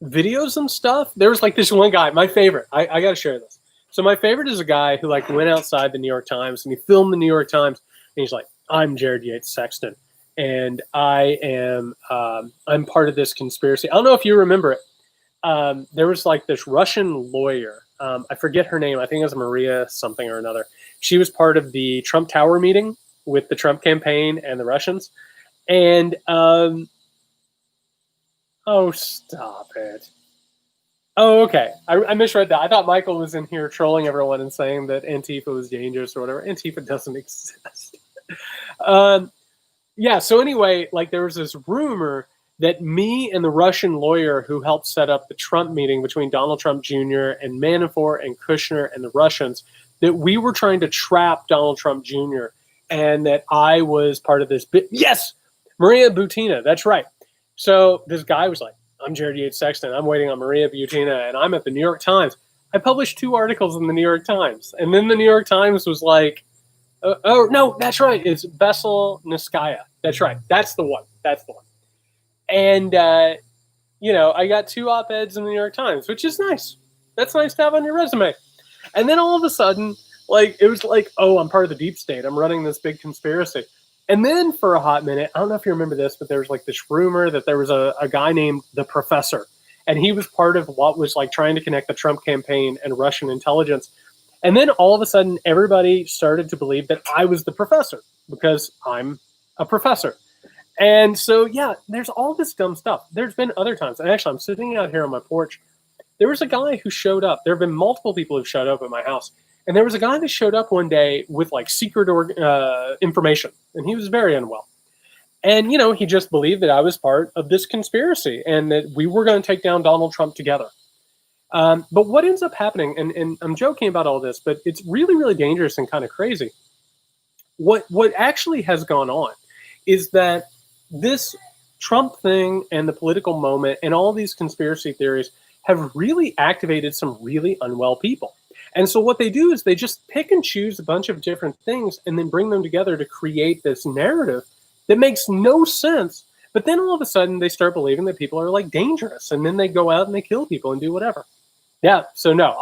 A: videos and stuff. There was like this one guy, my favorite. I got to share this. So my favorite is a guy who like went outside the New York Times and he filmed the New York Times. And he's like, I'm Jared Yates Sexton, and I'm part of this conspiracy. I don't know if you remember it. There was like this Russian lawyer. I forget her name. I think it was Maria something or another. She was part of the Trump Tower meeting with the Trump campaign and the Russians. And, oh, stop it. Oh, okay. I misread that. I thought Michael was in here trolling everyone and saying that Antifa was dangerous or whatever. Antifa doesn't exist. Yeah, so anyway, like there was this rumor that me and the Russian lawyer who helped set up the Trump meeting between Donald Trump Jr. and Manafort and Kushner and the Russians, that we were trying to trap Donald Trump Jr. and that I was part of this bit. Yes, Maria Butina, that's right. So this guy was like, I'm Jared Yates Sexton. I'm waiting on Maria Butina, and I'm at the New York Times. I published 2 articles in the New York Times. And then the New York Times was like, oh, no, that's right. It's Bessel Niskaya. That's right. That's the one. And, you know, I got 2 op-eds in the New York Times, which is nice. That's nice to have on your resume. And then all of a sudden, like, it was like, oh, I'm part of the deep state. I'm running this big conspiracy. And then for a hot minute, I don't know if you remember this, but there was like this rumor that there was a guy named the Professor. And he was part of what was like trying to connect the Trump campaign and Russian intelligence. And then all of a sudden, everybody started to believe that I was the professor because I'm a professor. And so, yeah, there's all this dumb stuff. There's been other times. And actually, I'm sitting out here on my porch. There was a guy who showed up. There have been multiple people who've showed up at my house. And there was a guy that showed up one day with like secret information. And he was very unwell. And, you know, he just believed that I was part of this conspiracy and that we were going to take down Donald Trump together. But what ends up happening, and I'm joking about all this, but it's really, really dangerous and kind of crazy. What actually has gone on is that this Trump thing and the political moment and all these conspiracy theories have really activated some really unwell people. And so what they do is they just pick and choose a bunch of different things and then bring them together to create this narrative that makes no sense, But then all of a sudden they start believing that people are like dangerous, and then they go out and they kill people and do whatever. Yeah. So no,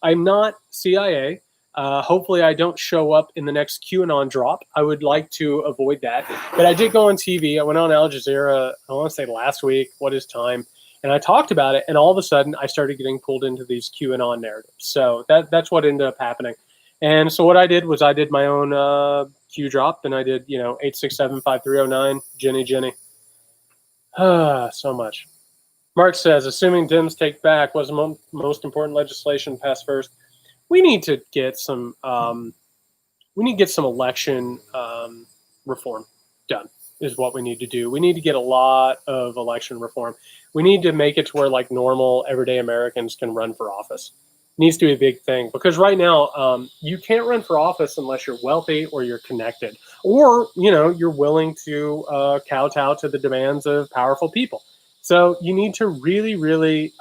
A: I'm not CIA. Hopefully I don't show up in the next QAnon drop. I would like to avoid that. But I did go on TV. I went on Al Jazeera, I want to say last week, What Is Time? And I talked about it, and all of a sudden I started getting pulled into these QAnon narratives. So that's what ended up happening. And so what I did was I did my own Q drop, and I did, 867-5309, Jenny. So much. Mark says, assuming Dems take back, was the most important legislation passed first. We need to get some election reform done. Is what we need to do. We need to get a lot of election reform. We need to make it to where like normal everyday Americans can run for office. It needs to be a big thing, because right now you can't run for office unless you're wealthy or you're connected, or you're willing to kowtow to the demands of powerful people. So you need to really, really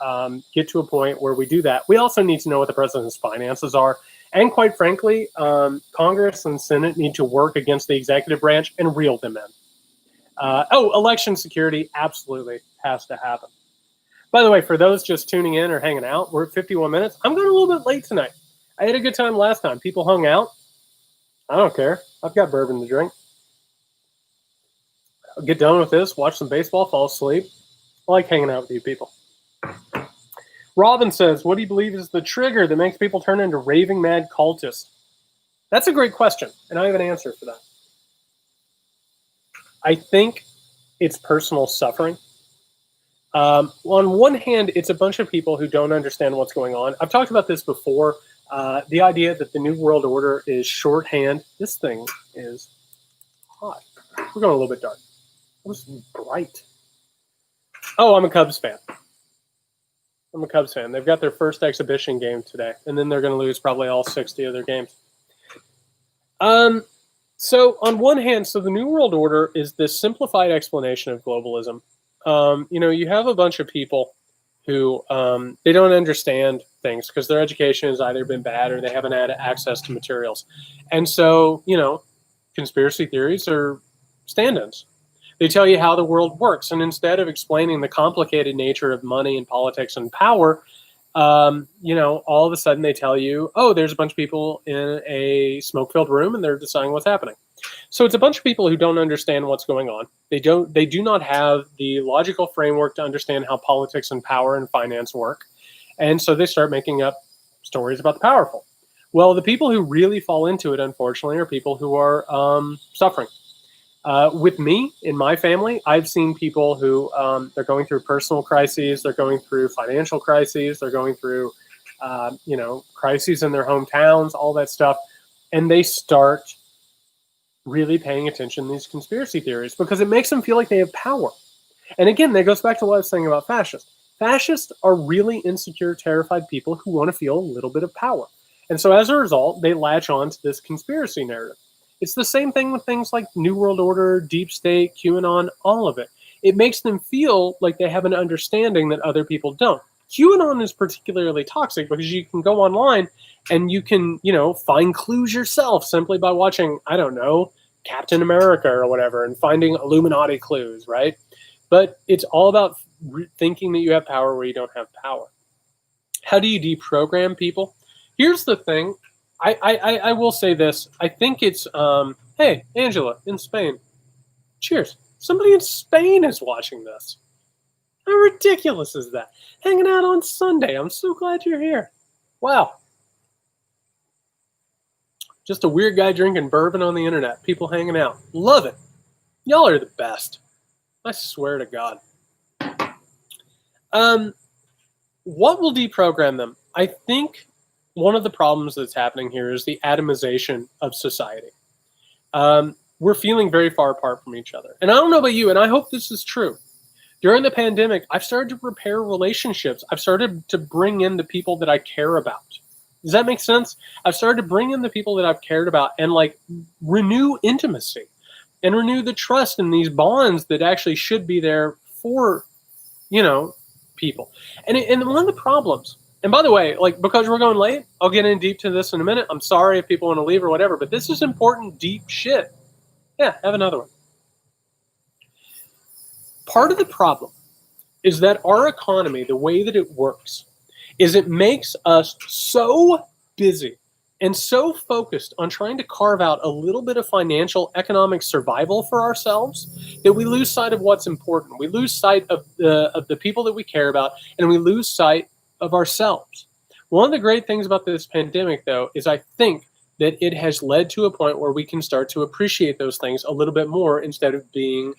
A: get to a point where we do that. We also need to know what the president's finances are. And quite frankly, Congress and Senate need to work against the executive branch and reel them in. Election security absolutely has to happen. By the way, for those just tuning in or hanging out, we're at 51 minutes. I'm going a little bit late tonight. I had a good time last time. People hung out. I don't care. I've got bourbon to drink. I'll get done with this, watch some baseball, fall asleep. I like hanging out with you people. Robin says, what do you believe is the trigger that makes people turn into raving mad cultists? That's a great question, and I have an answer for that. I think it's personal suffering. On one hand, it's a bunch of people who don't understand what's going on. I've talked about this before. The idea that the New World Order is shorthand. This thing is hot. We're going a little bit dark. It was bright. Oh, I'm a Cubs fan. They've got their first exhibition game today, and then they're going to lose probably all 60 of their games. So on one hand, the New World Order is this simplified explanation of globalism. You have a bunch of people who they don't understand things because their education has either been bad or they haven't had access to materials. And so, conspiracy theories are stand-ins. They tell you how the world works. And instead of explaining the complicated nature of money and politics and power, all of a sudden they tell you, oh, there's a bunch of people in a smoke-filled room and they're deciding what's happening. So it's a bunch of people who don't understand what's going on. They do not have the logical framework to understand how politics and power and finance work. And so they start making up stories about the powerful. Well, the people who really fall into it, unfortunately, are people who are suffering. With me, in my family, I've seen people who they're going through personal crises, they're going through financial crises, they're going through, crises in their hometowns, all that stuff. And they start really paying attention to these conspiracy theories because it makes them feel like they have power. And again, that goes back to what I was saying about fascists. Fascists are really insecure, terrified people who want to feel a little bit of power. And so as a result, they latch on to this conspiracy narrative. It's the same thing with things like New World Order, Deep State, QAnon, all of it. It makes them feel like they have an understanding that other people don't. QAnon is particularly toxic because you can go online and you can, find clues yourself simply by watching, I don't know, Captain America or whatever and finding Illuminati clues, right? But it's all about thinking that you have power where you don't have power. How do you deprogram people? Here's the thing. I will say this. I think it's, hey, Angela in Spain. Cheers. Somebody in Spain is watching this. How ridiculous is that? Hanging out on Sunday. I'm so glad you're here. Wow. Just a weird guy drinking bourbon on the internet. People hanging out. Love it. Y'all are the best. I swear to God. What will deprogram them? I think one of the problems that's happening here is the atomization of society. We're feeling very far apart from each other. And I don't know about you, and I hope this is true. During the pandemic, I've started to repair relationships. I've started to bring in the people that I care about. Does that make sense? I've started to bring in the people that I've cared about and renew intimacy and renew the trust in these bonds that actually should be there for, people. And one of the problems, and by the way, because we're going late, I'll get in deep to this in a minute. I'm sorry if people want to leave or whatever, but this is important, deep shit. Yeah, have another one. part of the problem is that our economy, the way that it works, is it makes us so busy and so focused on trying to carve out a little bit of financial economic survival for ourselves that we lose sight of what's important. We lose sight of the people that we care about, and we lose sight of ourselves. One of the great things about this pandemic, though, is I think that it has led to a point where we can start to appreciate those things a little bit more instead of being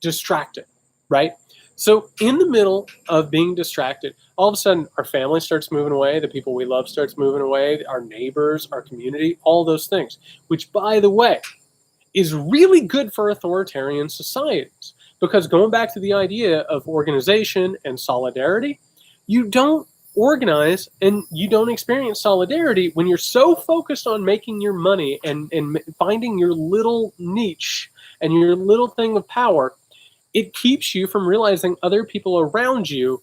A: distracted, right? So in the middle of being distracted, all of a sudden our family starts moving away, the people we love starts moving away, our neighbors, our community, all those things, which, by the way, is really good for authoritarian societies. Because going back to the idea of organization and solidarity, you don't organize and you don't experience solidarity when you're so focused on making your money and finding your little niche and your little thing of power. It keeps you from realizing other people around you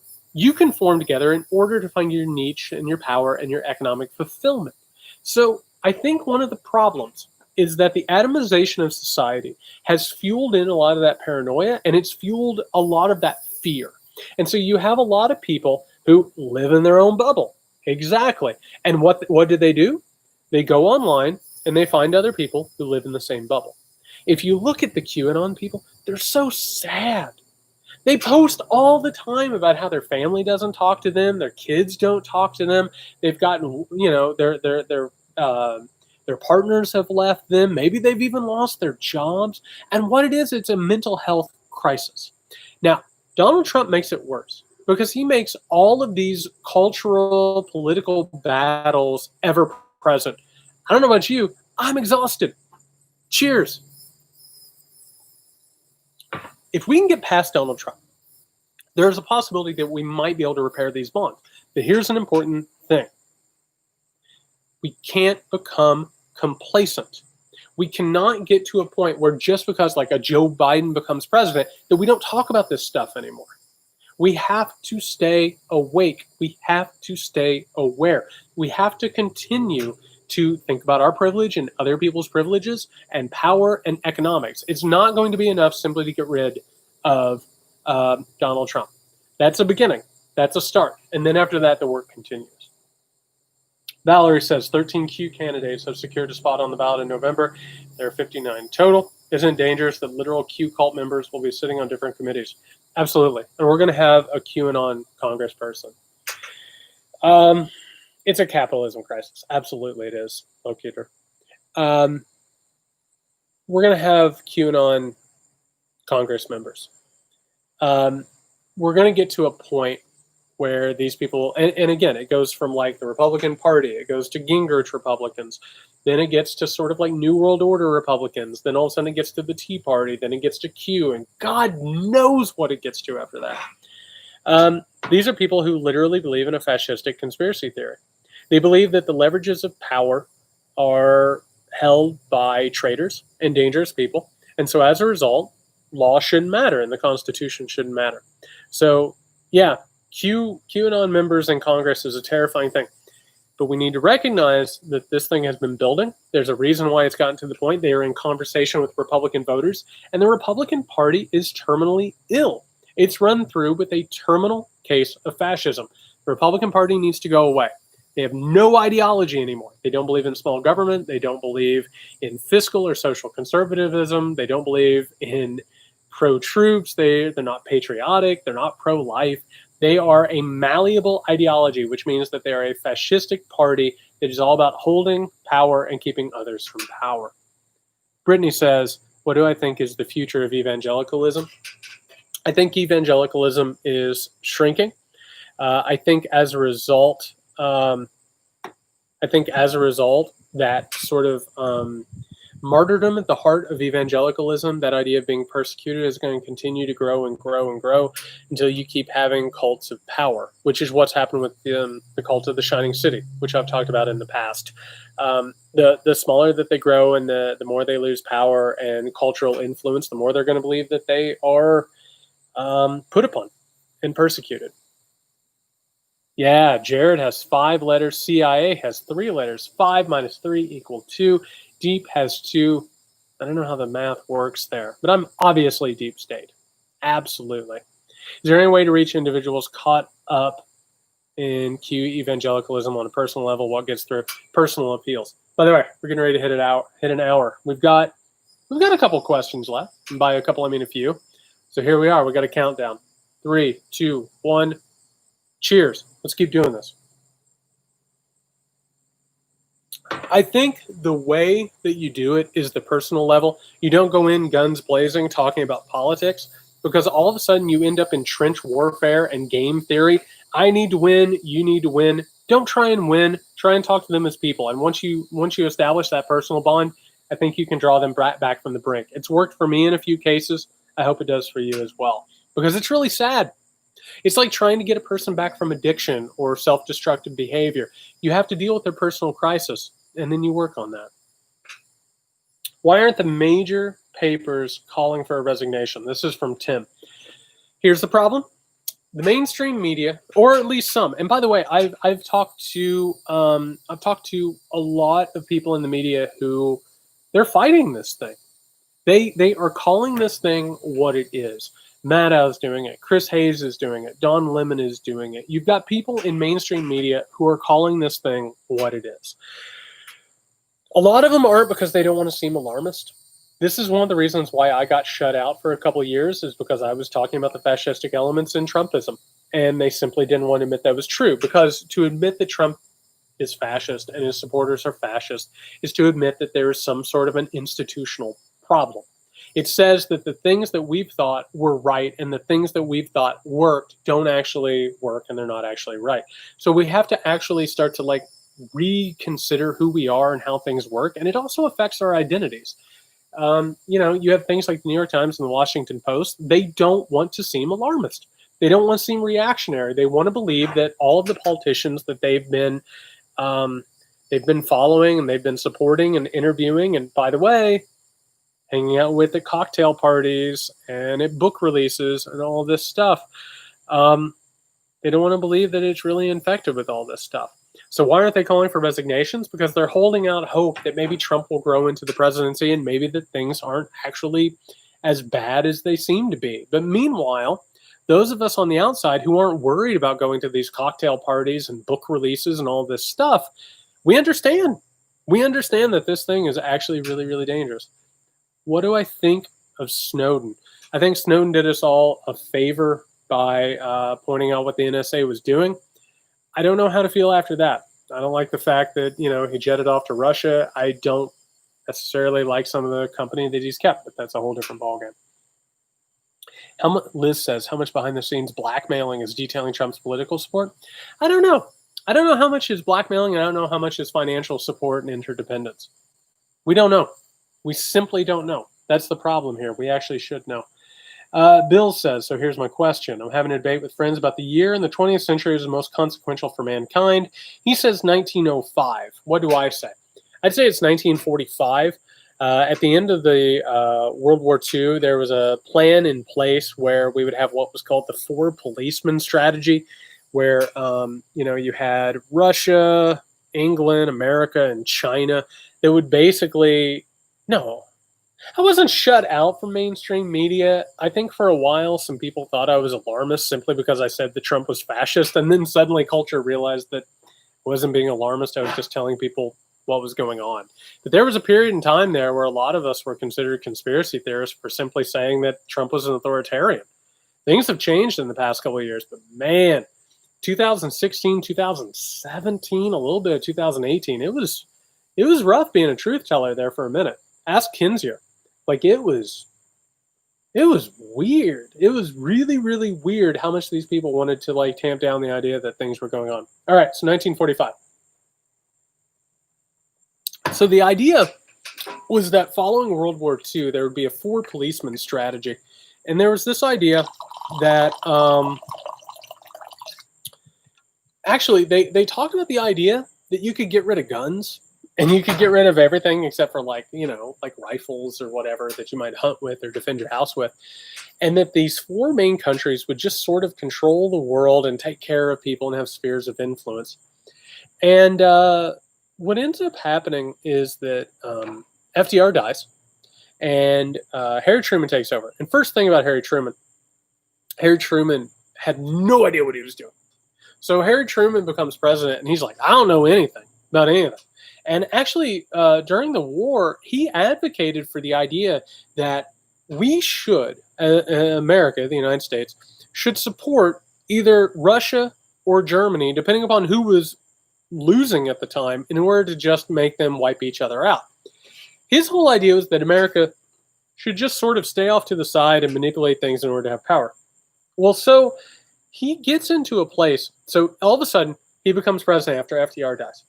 A: can form together in order to find your niche and your power and your economic fulfillment. So I think one of the problems is that the atomization of society has fueled in a lot of that paranoia, and it's fueled a lot of that fear. And so you have a lot of people who live in their own bubble. Exactly. And what do? They go online and they find other people who live in the same bubble. If you look at the QAnon people, they're so sad. They post all the time about how their family doesn't talk to them, their kids don't talk to them. They've gotten, their partners have left them. Maybe they've even lost their jobs. And what it is, it's a mental health crisis. Now, Donald Trump makes it worse because he makes all of these cultural, political battles ever present. I don't know about you. I'm exhausted. Cheers. If we can get past Donald Trump, there's a possibility that we might be able to repair these bonds. But here's an important thing. We can't become complacent. We cannot get to a point where just because like a Joe Biden becomes president, that we don't talk about this stuff anymore. We have to stay awake. We have to stay aware. We have to continue to think about our privilege and other people's privileges and power and economics. It's not going to be enough simply to get rid of Donald Trump. That's a beginning. That's a start. And then after that, the work continues. Valerie says 13 Q candidates have secured a spot on the ballot in November. There are 59 total. Isn't it dangerous that literal Q cult members will be sitting on different committees? Absolutely. And we're going to have a QAnon congressperson. It's a capitalism crisis. Absolutely it is, Locator. We're going to have QAnon Congress members. We're going to get to a point where these people, and again, it goes from like the Republican Party, it goes to Gingrich Republicans, then it gets to sort of like New World Order Republicans, then all of a sudden it gets to the Tea Party, then it gets to Q, and God knows what it gets to after that. These are people who literally believe in a fascistic conspiracy theory. They believe that the leverages of power are held by traitors and dangerous people, and so as a result, law shouldn't matter and the Constitution shouldn't matter. So, yeah, QAnon members in Congress is a terrifying thing. But we need to recognize that this thing has been building. There's a reason why it's gotten to the point. They are in conversation with Republican voters, and the Republican Party is terminally ill. It's run through with a terminal case of fascism. The Republican Party needs to go away. They have no ideology anymore. They don't believe in small government. They don't believe in fiscal or social conservatism. They don't believe in pro-troops. They're not patriotic. They're not pro-life. They are a malleable ideology, which means that they are a fascistic party that is all about holding power and keeping others from power. Brittany says, what do I think is the future of evangelicalism? I think evangelicalism is shrinking. I think as a result, that sort of martyrdom at the heart of evangelicalism, that idea of being persecuted, is going to continue to grow and grow and grow until you keep having cults of power, which is what's happened with the cult of the Shining City, which I've talked about in the past. The smaller that they grow and the more they lose power and cultural influence, the more they're going to believe that they are put upon and persecuted. Yeah, Jared has 5 letters. CIA has 3 letters. 5 minus 3 = 2. Deep has 2. I don't know how the math works there, but I'm obviously deep state. Absolutely. Is there any way to reach individuals caught up in Q evangelicalism on a personal level? What gets through? Personal appeals. By the way, we're getting ready to hit an hour. We've got a couple questions left. And by a couple, I mean a few. So here we are. We got a countdown. 3, 2, 1. Cheers. Let's keep doing this. I think the way that you do it is the personal level. You don't go in guns blazing talking about politics, because all of a sudden you end up in trench warfare and game theory. I need to win. You need to win. Don't try and win. Try and talk to them as people. And once you establish that personal bond, I think you can draw them back from the brink. It's worked for me in a few cases. I hope it does for you as well, because it's really sad. It's like trying to get a person back from addiction or self-destructive behavior. You have to deal with their personal crisis, and then you work on that. Why aren't the major papers calling for a resignation? This is from Tim. Here's the problem. The mainstream media, or at least some, and by the way, I've talked to a lot of people in the media who they're fighting this thing. They are calling this thing what it is. Maddow's doing it. Chris Hayes is doing it. Don Lemon is doing it. You've got people in mainstream media who are calling this thing what it is. A lot of them aren't because they don't want to seem alarmist. This is one of the reasons why I got shut out for a couple of years, is because I was talking about the fascistic elements in Trumpism. And they simply didn't want to admit that was true, because to admit that Trump is fascist and his supporters are fascist is to admit that there is some sort of an institutional problem. It says that the things that we've thought were right and the things that we've thought worked don't actually work, and they're not actually right. So we have to actually start to reconsider who we are and how things work. And it also affects our identities. You have things like the New York Times and the Washington Post. They don't want to seem alarmist. They don't want to seem reactionary. They want to believe that all of the politicians that they've been following and they've been supporting and interviewing, and by the way, hanging out with at cocktail parties and at book releases and all this stuff. They don't want to believe that it's really infected with all this stuff. So why aren't they calling for resignations? Because they're holding out hope that maybe Trump will grow into the presidency and maybe that things aren't actually as bad as they seem to be. But meanwhile, those of us on the outside who aren't worried about going to these cocktail parties and book releases and all this stuff, we understand. We understand that this thing is actually really, really dangerous. What do I think of Snowden? I think Snowden did us all a favor by pointing out what the NSA was doing. I don't know how to feel after that. I don't like the fact that, he jetted off to Russia. I don't necessarily like some of the company that he's kept, but that's a whole different ballgame. Liz says, how much behind the scenes blackmailing is detailing Trump's political support? I don't know. I don't know how much is blackmailing, and I don't know how much is financial support and interdependence. We don't know. We simply don't know. That's the problem here. We actually should know. Bill says, so here's my question. I'm having a debate with friends about the year in the 20th century is the most consequential for mankind. He says 1905. What do I say? I'd say it's 1945. At the end of the World War II, there was a plan in place where we would have what was called the four policemen strategy, where you had Russia, England, America, and China that would basically I wasn't shut out from mainstream media. I think for a while, some people thought I was alarmist simply because I said that Trump was fascist. And then suddenly culture realized that I wasn't being alarmist. I was just telling people what was going on. But there was a period in time there where a lot of us were considered conspiracy theorists for simply saying that Trump was an authoritarian. Things have changed in the past couple of years, but man, 2016, 2017, a little bit of 2018, it was rough being a truth teller there for a minute. Ask Kinzier. It was weird. It was really, really weird how much these people wanted to tamp down the idea that things were going on. All right, so 1945. So the idea was that following World War II, there would be a four policemen strategy. And there was this idea that actually they talked about the idea that you could get rid of guns. And you could get rid of everything except for rifles or whatever that you might hunt with or defend your house with. And that these four main countries would just sort of control the world and take care of people and have spheres of influence. And what ends up happening is that FDR dies and Harry Truman takes over. And first thing about Harry Truman, Harry Truman had no idea what he was doing. So Harry Truman becomes president, and he's like, I don't know anything about anything. And actually, during the war, he advocated for the idea that we should, America, the United States, should support either Russia or Germany, depending upon who was losing at the time, in order to just make them wipe each other out. His whole idea was that America should just sort of stay off to the side and manipulate things in order to have power. Well, so he gets into a place. So all of a sudden, he becomes president after FDR dies.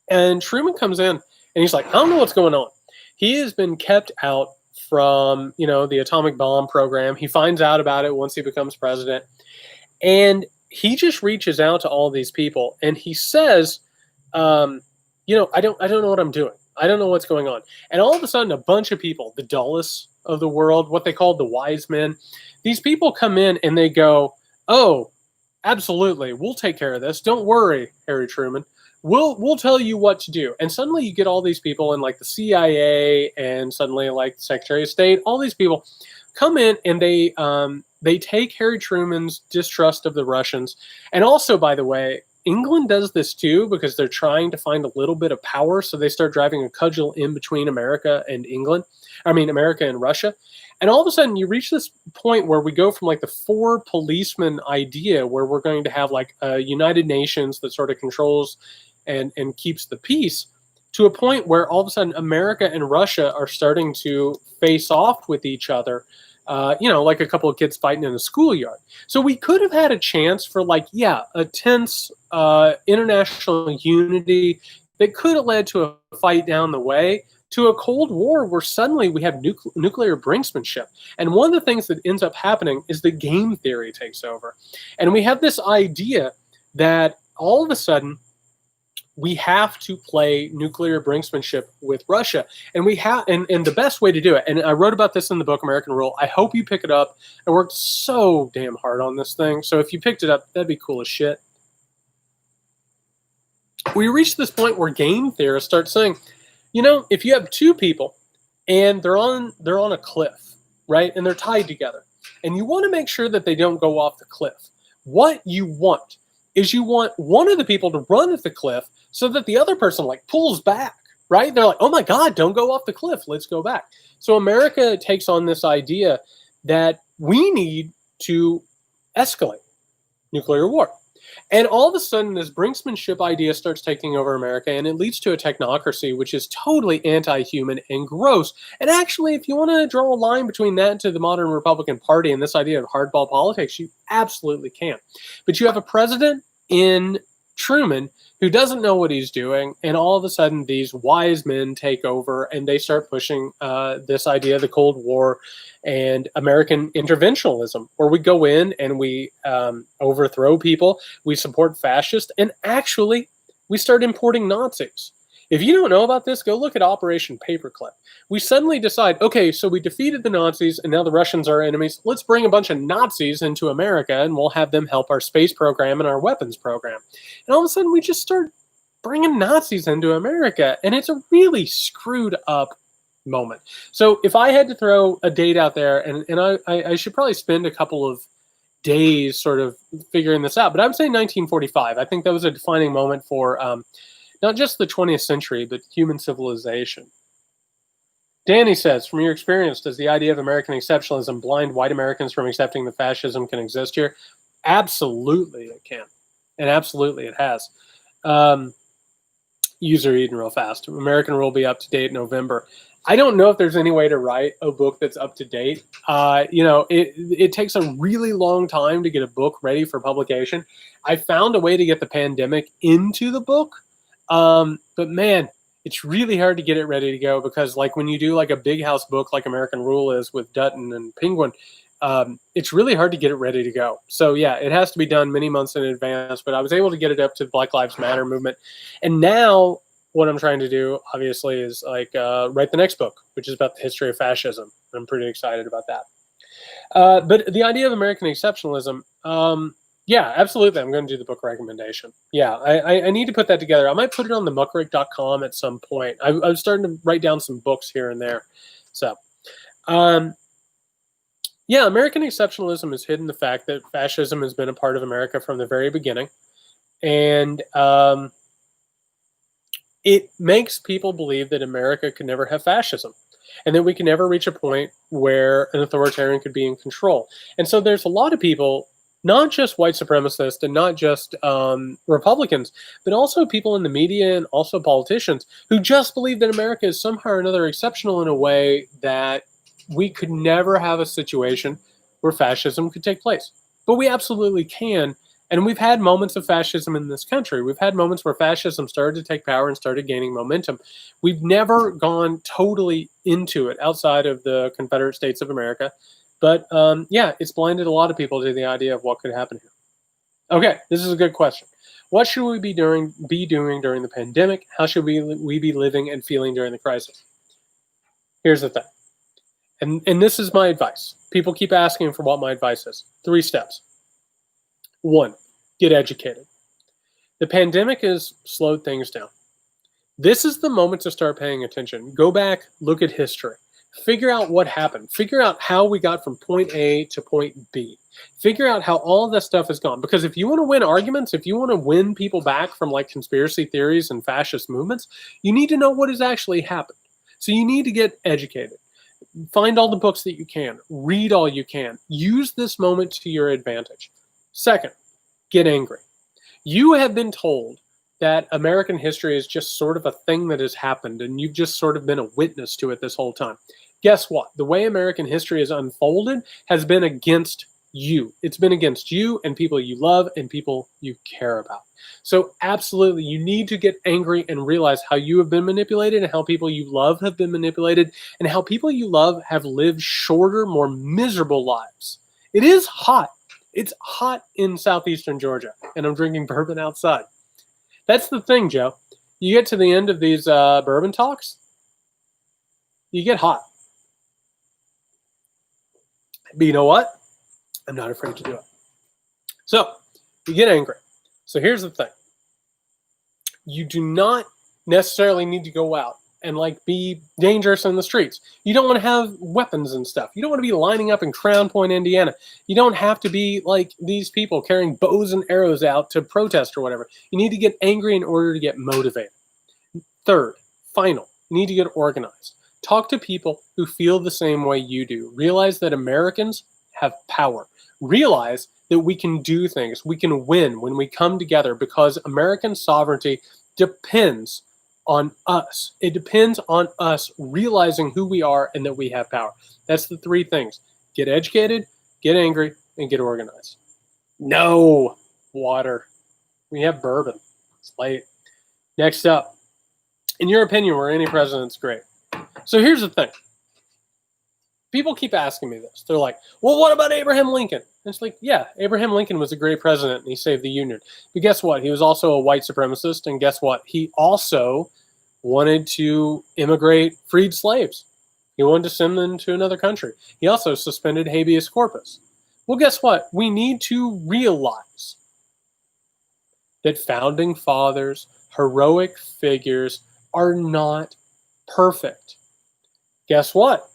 A: And Truman comes in, and he's like, I don't know what's going on. He has been kept out from, the atomic bomb program. He finds out about it once he becomes president. And he just reaches out to all these people, and he says, I don't know what I'm doing. I don't know what's going on. And all of a sudden, a bunch of people, the dullists of the world, what they called the wise men, these people come in and they go, oh, absolutely, we'll take care of this. Don't worry, Harry Truman. We'll tell you what to do. And suddenly you get all these people in like the CIA and suddenly like the Secretary of State, all these people come in and they take Harry Truman's distrust of the Russians. And also, by the way, England does this too because they're trying to find a little bit of power. So they start driving a cudgel in between America and America and Russia. And all of a sudden you reach this point where we go from like the four policemen idea where we're going to have like a United Nations that sort of controls and keeps the peace, to a point where all of a sudden America and Russia are starting to face off with each other, like a couple of kids fighting in a schoolyard. So we could have had a chance for a tense international unity that could have led to a fight down the way, to a Cold War where suddenly we have nuclear brinksmanship. And one of the things that ends up happening is the game theory takes over. And we have this idea that all of a sudden we have to play nuclear brinksmanship with Russia. And we have, and the best way to do it, and I wrote about this in the book, American Rule. I hope you pick it up. I worked so damn hard on this thing. So if you picked it up, that'd be cool as shit. We reach this point where game theorists start saying, if you have two people and they're on a cliff, right? And they're tied together, and you want to make sure that they don't go off the cliff. What you want is you want one of the people to run at the cliff so that the other person pulls back, right? They're like, oh my God, don't go off the cliff. Let's go back. So America takes on this idea that we need to escalate nuclear war. And all of a sudden, this brinksmanship idea starts taking over America, and it leads to a technocracy, which is totally anti-human and gross. And actually, if you want to draw a line between that to the modern Republican Party and this idea of hardball politics, you absolutely can. But you have a president in Truman who doesn't know what he's doing, and all of a sudden, these wise men take over, and they start pushing this idea of the Cold War and American interventionism, where we go in and we overthrow people, we support fascists, and actually we start importing Nazis. If you don't know about this, go look at Operation Paperclip. We suddenly decide, okay, so we defeated the Nazis and now the Russians are our enemies. Let's bring a bunch of Nazis into America and we'll have them help our space program and our weapons program. And all of a sudden we just start bringing Nazis into America, and it's a really screwed up moment. So if I had to throw a date out there, and I should probably spend a couple of days sort of figuring this out, but I would say 1945. I think that was a defining moment for not just the 20th century, but human civilization. Danny says, from your experience, does the idea of American exceptionalism blind white Americans from accepting that fascism can exist here? Absolutely it can. And absolutely it has. User eating real fast. American Rule will be up to date in November. I don't know if there's any way to write a book that's up to date. It takes a really long time to get a book ready for publication. I found a way to get the pandemic into the book. But man, it's really hard to get it ready to go because when you do a big house book like American Rule is with Dutton and Penguin, it's really hard to get it ready to go. So yeah, it has to be done many months in advance, but I was able to get it up to the Black Lives Matter movement. And now what I'm trying to do, obviously, is write the next book, which is about the history of fascism. I'm pretty excited about that. But the idea of American exceptionalism, yeah, absolutely. I'm going to do the book recommendation. Yeah, I need to put that together. I might put it on the muckrake.com at some point. I'm starting to write down some books here and there. So, Yeah, American exceptionalism has hidden the fact that fascism has been a part of America from the very beginning. And it makes people believe that America could never have fascism and that we can never reach a point where an authoritarian could be in control. And so there's a lot of people, not just white supremacists and not just Republicans, but also people in the media and also politicians who just believe that America is somehow or another exceptional in a way that we could never have a situation where fascism could take place. But we absolutely can. And we've had moments of fascism in this country. We've had moments where fascism started to take power and started gaining momentum. We've never gone totally into it outside of the Confederate States of America. But yeah, it's blinded a lot of people to the idea of what could happen here. Okay, this is a good question. What should we be doing during the pandemic? How should we be living and feeling during the crisis? Here's the thing. And this is my advice. People keep asking for what my advice is. 3 steps. 1, get educated. The pandemic has slowed things down. This is the moment to start paying attention. Go back, look at history. Figure out what happened. Figure out how we got from point A to point B. Figure out how all this stuff has gone. Because if you want to win arguments, if you want to win people back from like conspiracy theories and fascist movements, you need to know what has actually happened. So you need to get educated. Find all the books that you can. Read all you can. Use this moment to your advantage. 2nd, get angry. You have been told that American history is just sort of a thing that has happened, and you've just sort of been a witness to it this whole time. Guess what? The way American history has unfolded has been against you. It's been against you and people you love and people you care about. So absolutely, you need to get angry and realize how you have been manipulated and how people you love have been manipulated and how people you love have lived shorter, more miserable lives. It is hot. It's hot in southeastern Georgia, and I'm drinking bourbon outside. That's the thing, Joe. You get to the end of these bourbon talks, you get hot. But you know what? I'm not afraid to do it. So, you get angry. So here's the thing. You do not necessarily need to go out and like be dangerous in the streets. You don't want to have weapons and stuff. You don't want to be lining up in Crown Point, Indiana. You don't have to be like these people carrying bows and arrows out to protest or whatever. You need to get angry in order to get motivated. 3rd, final, you need to get organized. Talk to people who feel the same way you do. Realize that Americans have power. Realize that we can do things. We can win when we come together because American sovereignty depends on us. It depends on us realizing who we are and that we have power. That's the 3 things. Get educated, get angry, and get organized. No water. We have bourbon. It's late. Next up. In your opinion, were any presidents great? So here's the thing. People keep asking me this. They're like, well, what about Abraham Lincoln? And it's like, yeah, Abraham Lincoln was a great president and he saved the Union. But guess what? He was also a white supremacist. And guess what? He also wanted to immigrate freed slaves. He wanted to send them to another country. He also suspended habeas corpus. Well, guess what? We need to realize that founding fathers, heroic figures are not perfect. Guess what?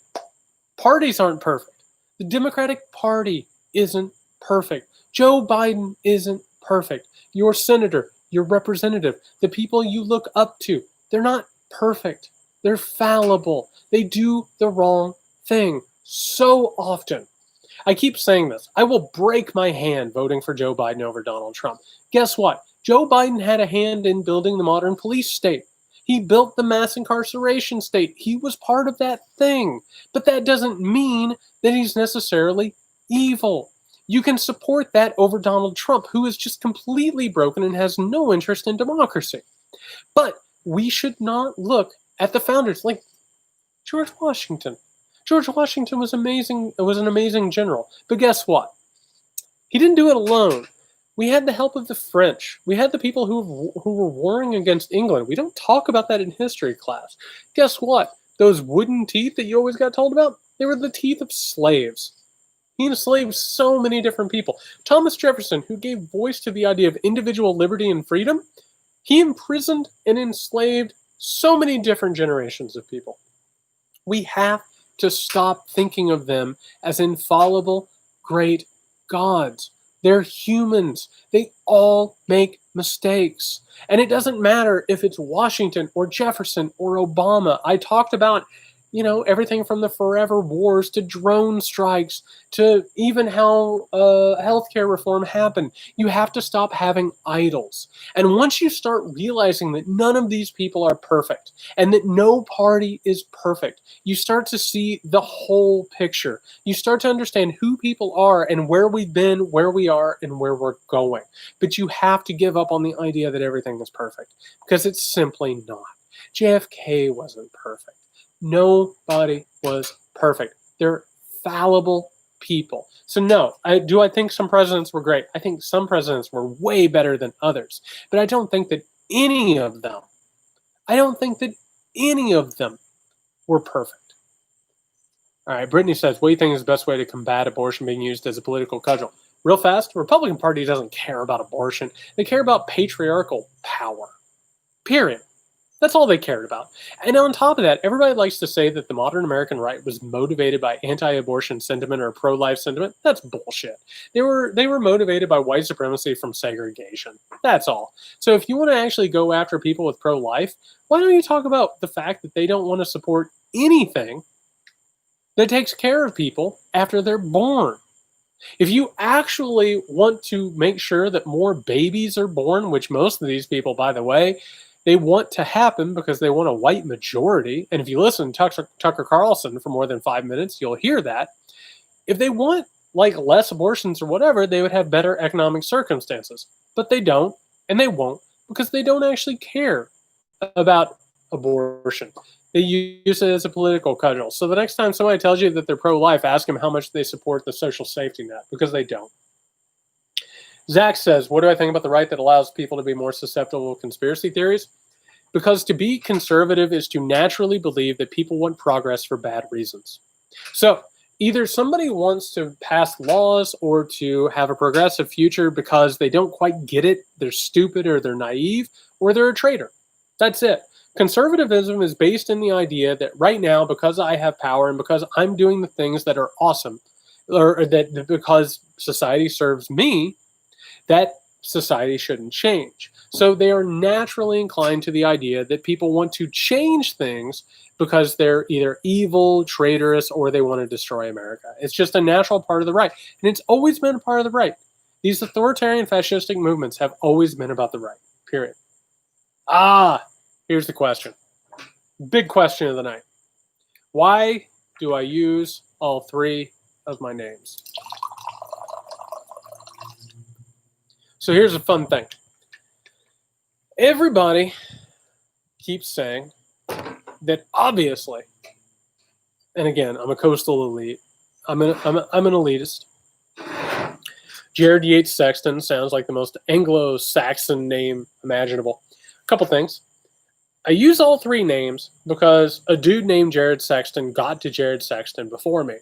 A: Parties aren't perfect. The Democratic Party isn't perfect. Joe Biden isn't perfect. Your senator, your representative, the people you look up to, they're not perfect. They're fallible. They do the wrong thing so often. I keep saying this. I will break my hand voting for Joe Biden over Donald Trump. Guess what? Joe Biden had a hand in building the modern police state. He built the mass incarceration state. He was part of that thing. But that doesn't mean that he's necessarily evil. You can support that over Donald Trump, who is just completely broken and has no interest in democracy. But we should not look at the founders like George Washington. George Washington was amazing. Was an amazing general. But guess what? He didn't do it alone. We had the help of the French. We had the people who were warring against England. We don't talk about that in history class. Guess what? Those wooden teeth that you always got told about, they were the teeth of slaves. He enslaved so many different people. Thomas Jefferson, who gave voice to the idea of individual liberty and freedom, he imprisoned and enslaved so many different generations of people. We have to stop thinking of them as infallible, great gods. They're humans. They all make mistakes. And it doesn't matter if it's Washington or Jefferson or Obama. I talked about, everything from the forever wars to drone strikes to even how healthcare reform happened. You have to stop having idols. And once you start realizing that none of these people are perfect and that no party is perfect, you start to see the whole picture. You start to understand who people are and where we've been, where we are, and where we're going. But you have to give up on the idea that everything is perfect, because it's simply not. JFK wasn't perfect. Nobody was perfect. They're fallible people. So no, do I think some presidents were great? I think some presidents were way better than others. But I don't think that any of them were perfect. All right, Brittany says, what do you think is the best way to combat abortion being used as a political cudgel? Real fast, the Republican Party doesn't care about abortion. They care about patriarchal power. Period. That's all they cared about. And on top of that, everybody likes to say that the modern American right was motivated by anti-abortion sentiment or pro-life sentiment. That's bullshit. They were motivated by white supremacy from segregation. That's all. So if you want to actually go after people with pro-life, why don't you talk about the fact that they don't want to support anything that takes care of people after they're born? If you actually want to make sure that more babies are born, which most of these people, by the way, they want to happen because they want a white majority. And if you listen to Tucker Carlson for more than 5 minutes, you'll hear that. If they want less abortions or whatever, they would have better economic circumstances. But they don't, and they won't, because they don't actually care about abortion. They use it as a political cudgel. So the next time somebody tells you that they're pro-life, ask them how much they support the social safety net, because they don't. Zach says, what do I think about the right that allows people to be more susceptible to conspiracy theories? Because to be conservative is to naturally believe that people want progress for bad reasons. So either somebody wants to pass laws or to have a progressive future because they don't quite get it, they're stupid or they're naive, or they're a traitor. That's it. Conservatism is based in the idea that right now, because I have power and because I'm doing the things that are awesome, or that because society serves me, that society shouldn't change. So they are naturally inclined to the idea that people want to change things because they're either evil, traitorous, or they want to destroy America. It's just a natural part of the right. And it's always been a part of the right. These authoritarian fascistic movements have always been about the right, period. Here's the question. Big question of the night. Why do I use all three of my names? So here's a fun thing. Everybody keeps saying that obviously, and again, I'm a coastal elite. I'm an elitist. Jared Yates Sexton sounds like the most Anglo-Saxon name imaginable. A couple things. I use all three names because a dude named Jared Sexton got to Jared Sexton before me.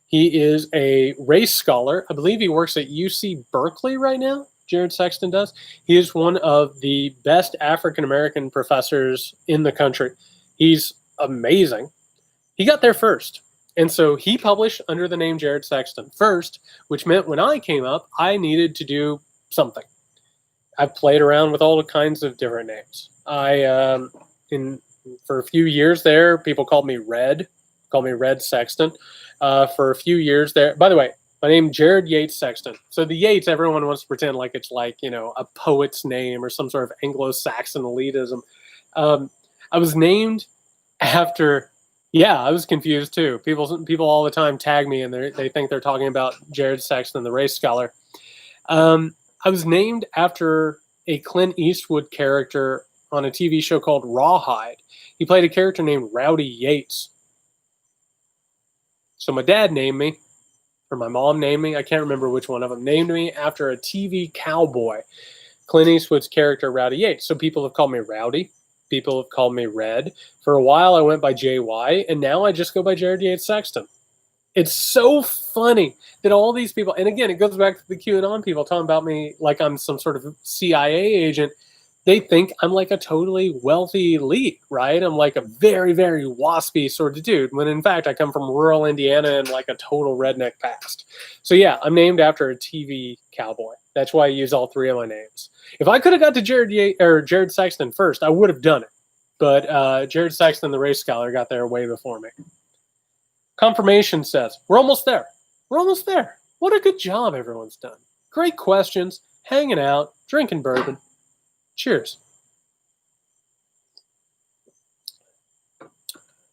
A: He is a race scholar. I believe he works at UC Berkeley right now. Jared Sexton does. He is one of the best African-American professors in the country. He's amazing. He got there first. And so he published under the name Jared Sexton first, which meant when I came up, I needed to do something. I've played around with all kinds of different names. For a few years there, people called me Red Sexton. For a few years there, by the way, my name Jared Yates Sexton. So the Yates, everyone wants to pretend like it's like, a poet's name or some sort of Anglo-Saxon elitism. I was named after, I was confused too. People all the time tag me and they think they're talking about Jared Sexton, the race scholar. I was named after a Clint Eastwood character on a TV show called Rawhide. He played a character named Rowdy Yates. So my dad named me, or my mom named me, I can't remember which one of them, named me after a TV cowboy, Clint Eastwood's character, Rowdy Yates. So people have called me Rowdy. People have called me Red. For a while, I went by JY, and now I just go by Jared Yates Sexton. It's so funny that all these people, and again, it goes back to the QAnon people talking about me like I'm some sort of CIA agent. They think I'm like a totally wealthy elite, right? I'm like a very, very waspy sort of dude, when in fact I come from rural Indiana and like a total redneck past. So yeah, I'm named after a TV cowboy. That's why I use all three of my names. If I could have got to Jared Sexton first, I would have done it. But Jared Sexton, the race scholar, got there way before me. Confirmation says, we're almost there. We're almost there. What a good job everyone's done. Great questions, hanging out, drinking bourbon. Cheers.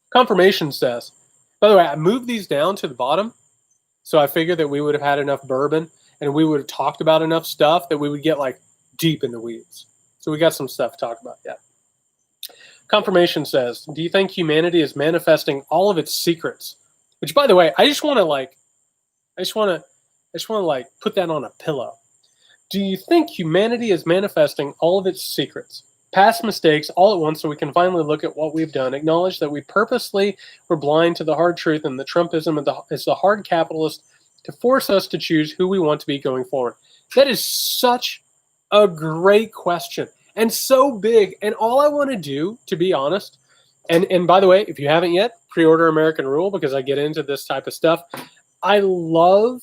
A: Confirmation says, by the way, I moved these down to the bottom, so I figured that we would have had enough bourbon and we would have talked about enough stuff that we would get like deep in the weeds. So we got some stuff to talk about yet. Confirmation says, do you think humanity is manifesting all of its secrets? Which, by the way, I just want to put that on a pillow. Do you think humanity is manifesting all of its secrets, past mistakes, all at once, so we can finally look at what we've done, acknowledge that we purposely were blind to the hard truth, and the Trumpism is the hard capitalist to force us to choose who we want to be going forward? That is such a great question, and so big. And all I want to do, to be honest, and by the way, if you haven't yet, pre-order American Rule, because I get into this type of stuff. I love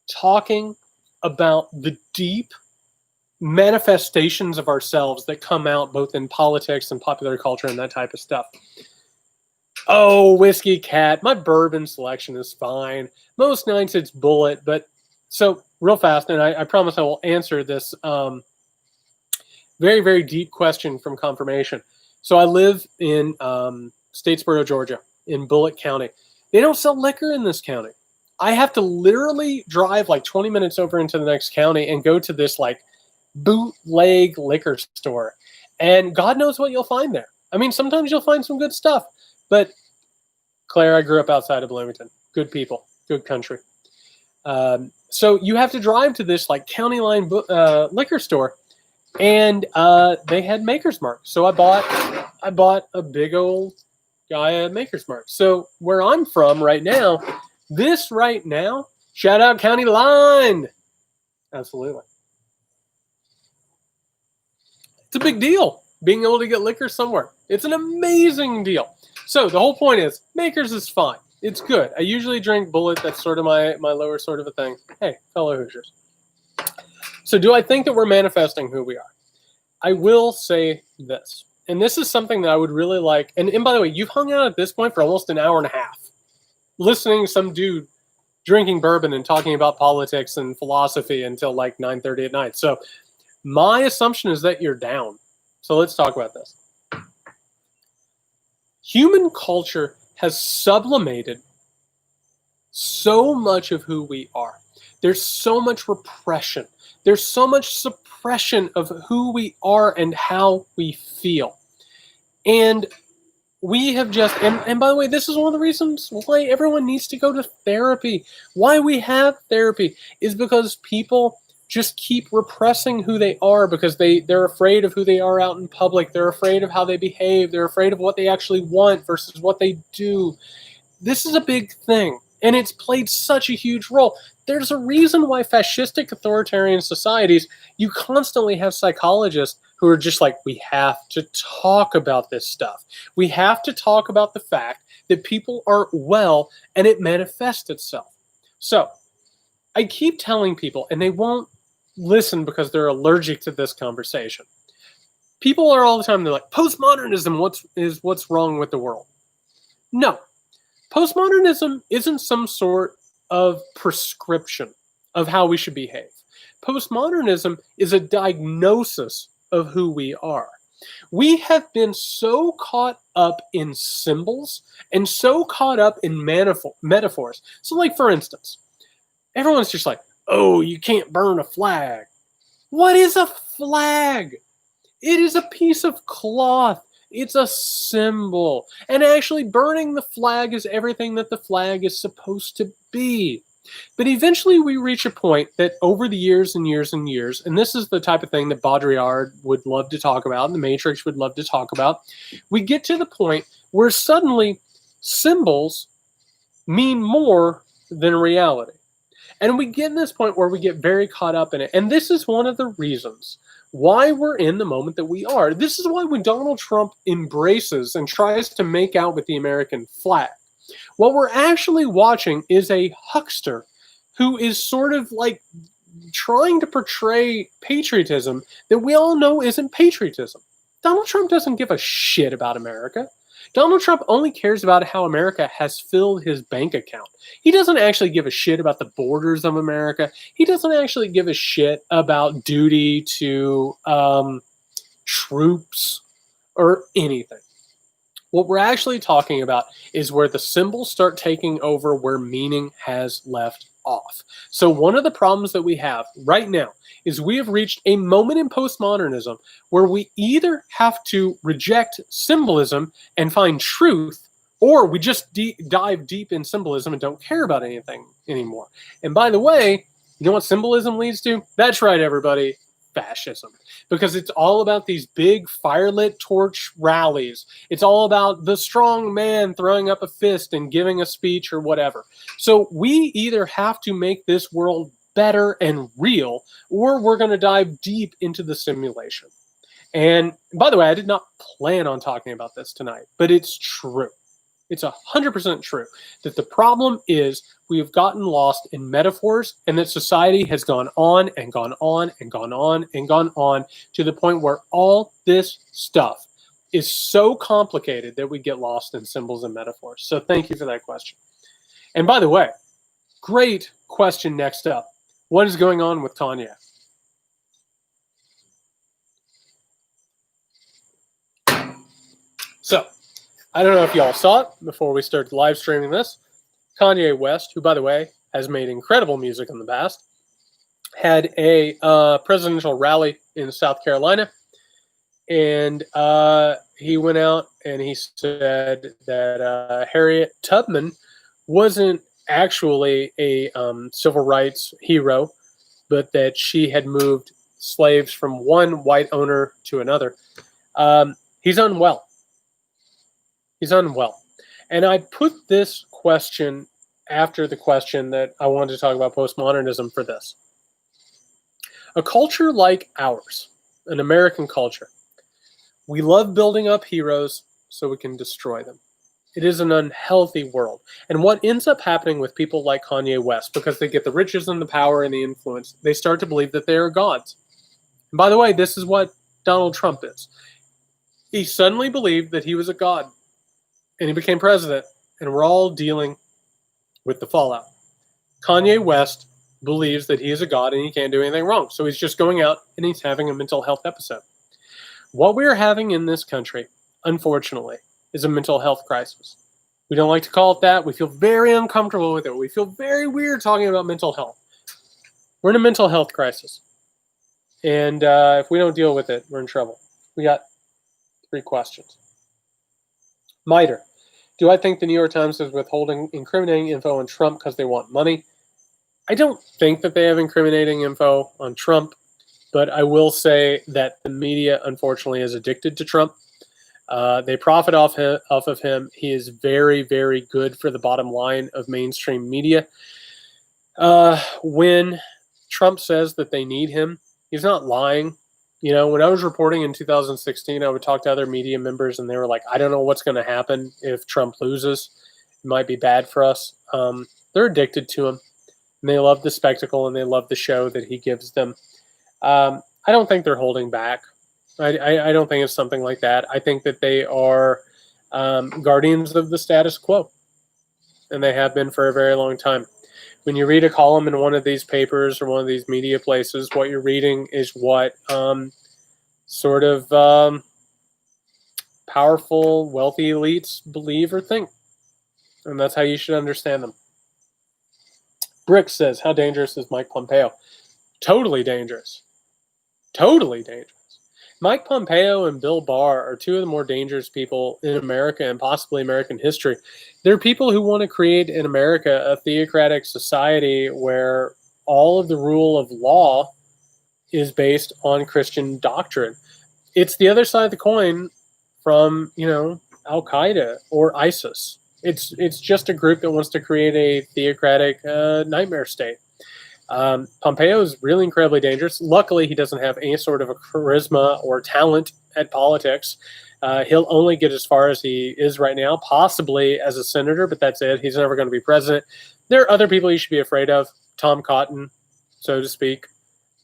A: talking about the deep manifestations of ourselves that come out both in politics and popular culture and that type of stuff. Oh, Whiskey Cat, my bourbon selection is fine. Most nights it's Bullet, but so real fast, and I promise I will answer this very, very deep question from Confirmation. So I live in Statesboro, Georgia, in Bullitt County. They don't sell liquor in this county. I have to literally drive like 20 minutes over into the next county and go to this like bootleg liquor store. And God knows what you'll find there. I mean, sometimes you'll find some good stuff. But Claire, I grew up outside of Bloomington. Good people, good country. So you have to drive to this like county line liquor store. And they had Maker's Mark. So I bought a big old guy at Maker's Mark. So where I'm from right now, shout out County Line. Absolutely. It's a big deal being able to get liquor somewhere. It's an amazing deal. So the whole point is Maker's is fine. It's good. I usually drink Bullet. That's sort of my lower sort of a thing. Hey, fellow Hoosiers. So do I think that we're manifesting who we are? I will say this. And this is something that I would really like. And by the way, you've hung out at this point for almost an hour and a half, listening to some dude drinking bourbon and talking about politics and philosophy until like 9:30 at night. So my assumption is that you're down. So let's talk about this. Human culture has sublimated so much of who we are. There's so much repression. There's so much suppression of who we are and how we feel. And we have just, and by the way, this is one of the reasons why everyone needs to go to therapy. Why we have therapy is because people just keep repressing who they are because they're afraid of who they are out in public. They're afraid of how they behave. They're afraid of what they actually want versus what they do. This is a big thing, and it's played such a huge role. There's a reason why fascistic authoritarian societies, you constantly have psychologists who are just like, we have to talk about this stuff. We have to talk about the fact that people aren't well and it manifests itself. So I keep telling people, and they won't listen because they're allergic to this conversation. People are all the time, they're like, postmodernism, what's wrong with the world? No. Postmodernism isn't some sort of prescription of how we should behave. Postmodernism is a diagnosis of who we are. We have been so caught up in symbols and so caught up in metaphors. So like, for instance, everyone's just like, oh, you can't burn a flag. What is a flag? It is a piece of cloth. It's a symbol. And actually, burning the flag is everything that the flag is supposed to be. But eventually we reach a point that over the years and years and years, and this is the type of thing that Baudrillard would love to talk about, and the Matrix would love to talk about, we get to the point where suddenly symbols mean more than reality. And we get in this point where we get very caught up in it. And this is one of the reasons why we're in the moment that we are. This is why when Donald Trump embraces and tries to make out with the American flag, what we're actually watching is a huckster who is sort of like trying to portray patriotism that we all know isn't patriotism. Donald Trump doesn't give a shit about America. Donald Trump only cares about how America has filled his bank account. He doesn't actually give a shit about the borders of America. He doesn't actually give a shit about duty to troops or anything. What we're actually talking about is where the symbols start taking over where meaning has left off. So one of the problems that we have right now is we have reached a moment in postmodernism where we either have to reject symbolism and find truth, or we just dive deep in symbolism and don't care about anything anymore. And by the way, you know what symbolism leads to? That's right, everybody. Fascism. Because it's all about these big firelit torch rallies. It's all about the strong man throwing up a fist and giving a speech or whatever. So we either have to make this world better and real, or we're going to dive deep into the simulation. And by the way, I did not plan on talking about this tonight, but it's true. It's 100% true that the problem is we have gotten lost in metaphors, and that society has gone on and gone on and gone on and gone on to the point where all this stuff is so complicated that we get lost in symbols and metaphors. So thank you for that question. And by the way, great question next up. What is going on with Kanye? So, I don't know if y'all saw it before we started live streaming this. Kanye West, who, by the way, has made incredible music in the past, had a presidential rally in South Carolina. And he went out and he said that Harriet Tubman wasn't actually a civil rights hero, but that she had moved slaves from one white owner to another. He's unwell. He's unwell. And I put this question after the question that I wanted to talk about postmodernism for this. A culture like ours, an American culture, we love building up heroes so we can destroy them. It is an unhealthy world. And what ends up happening with people like Kanye West, because they get the riches and the power and the influence, they start to believe that they are gods. And by the way, this is what Donald Trump is. He suddenly believed that he was a god. And he became president, and we're all dealing with the fallout. Kanye West believes that he is a god and he can't do anything wrong. So he's just going out and he's having a mental health episode. What we are having in this country, unfortunately, is a mental health crisis. We don't like to call it that. We feel very uncomfortable with it. We feel very weird talking about mental health. We're in a mental health crisis. And if we don't deal with it, we're in trouble. We got 3 questions. Miter, do I think the New York Times is withholding incriminating info on Trump because they want money? I don't think that they have incriminating info on Trump, but I will say that the media, unfortunately, is addicted to Trump. They profit off of him. He is very, very good for the bottom line of mainstream media. When Trump says that they need him, he's not lying. You know, when I was reporting in 2016, I would talk to other media members, and they were like, I don't know what's going to happen if Trump loses. It might be bad for us. They're addicted to him, and they love the spectacle, and they love the show that he gives them. I don't think they're holding back. I don't think it's something like that. I think that they are guardians of the status quo, and they have been for a very long time. When you read a column in one of these papers or one of these media places, what you're reading is what sort of powerful, wealthy elites believe or think. And that's how you should understand them. Brick says, how dangerous is Mike Pompeo? Totally dangerous. Totally dangerous. Mike Pompeo and Bill Barr are 2 of the more dangerous people in America and possibly American history. They're people who want to create in America a theocratic society where all of the rule of law is based on Christian doctrine. It's the other side of the coin from, Al-Qaeda or ISIS. It's just a group that wants to create a theocratic nightmare state. Pompeo is really incredibly dangerous. Luckily, he doesn't have any sort of a charisma or talent at politics. He'll only get as far as he is right now, possibly as a senator, but that's it. He's never going to be president. There are other people you should be afraid of. Tom Cotton, so to speak.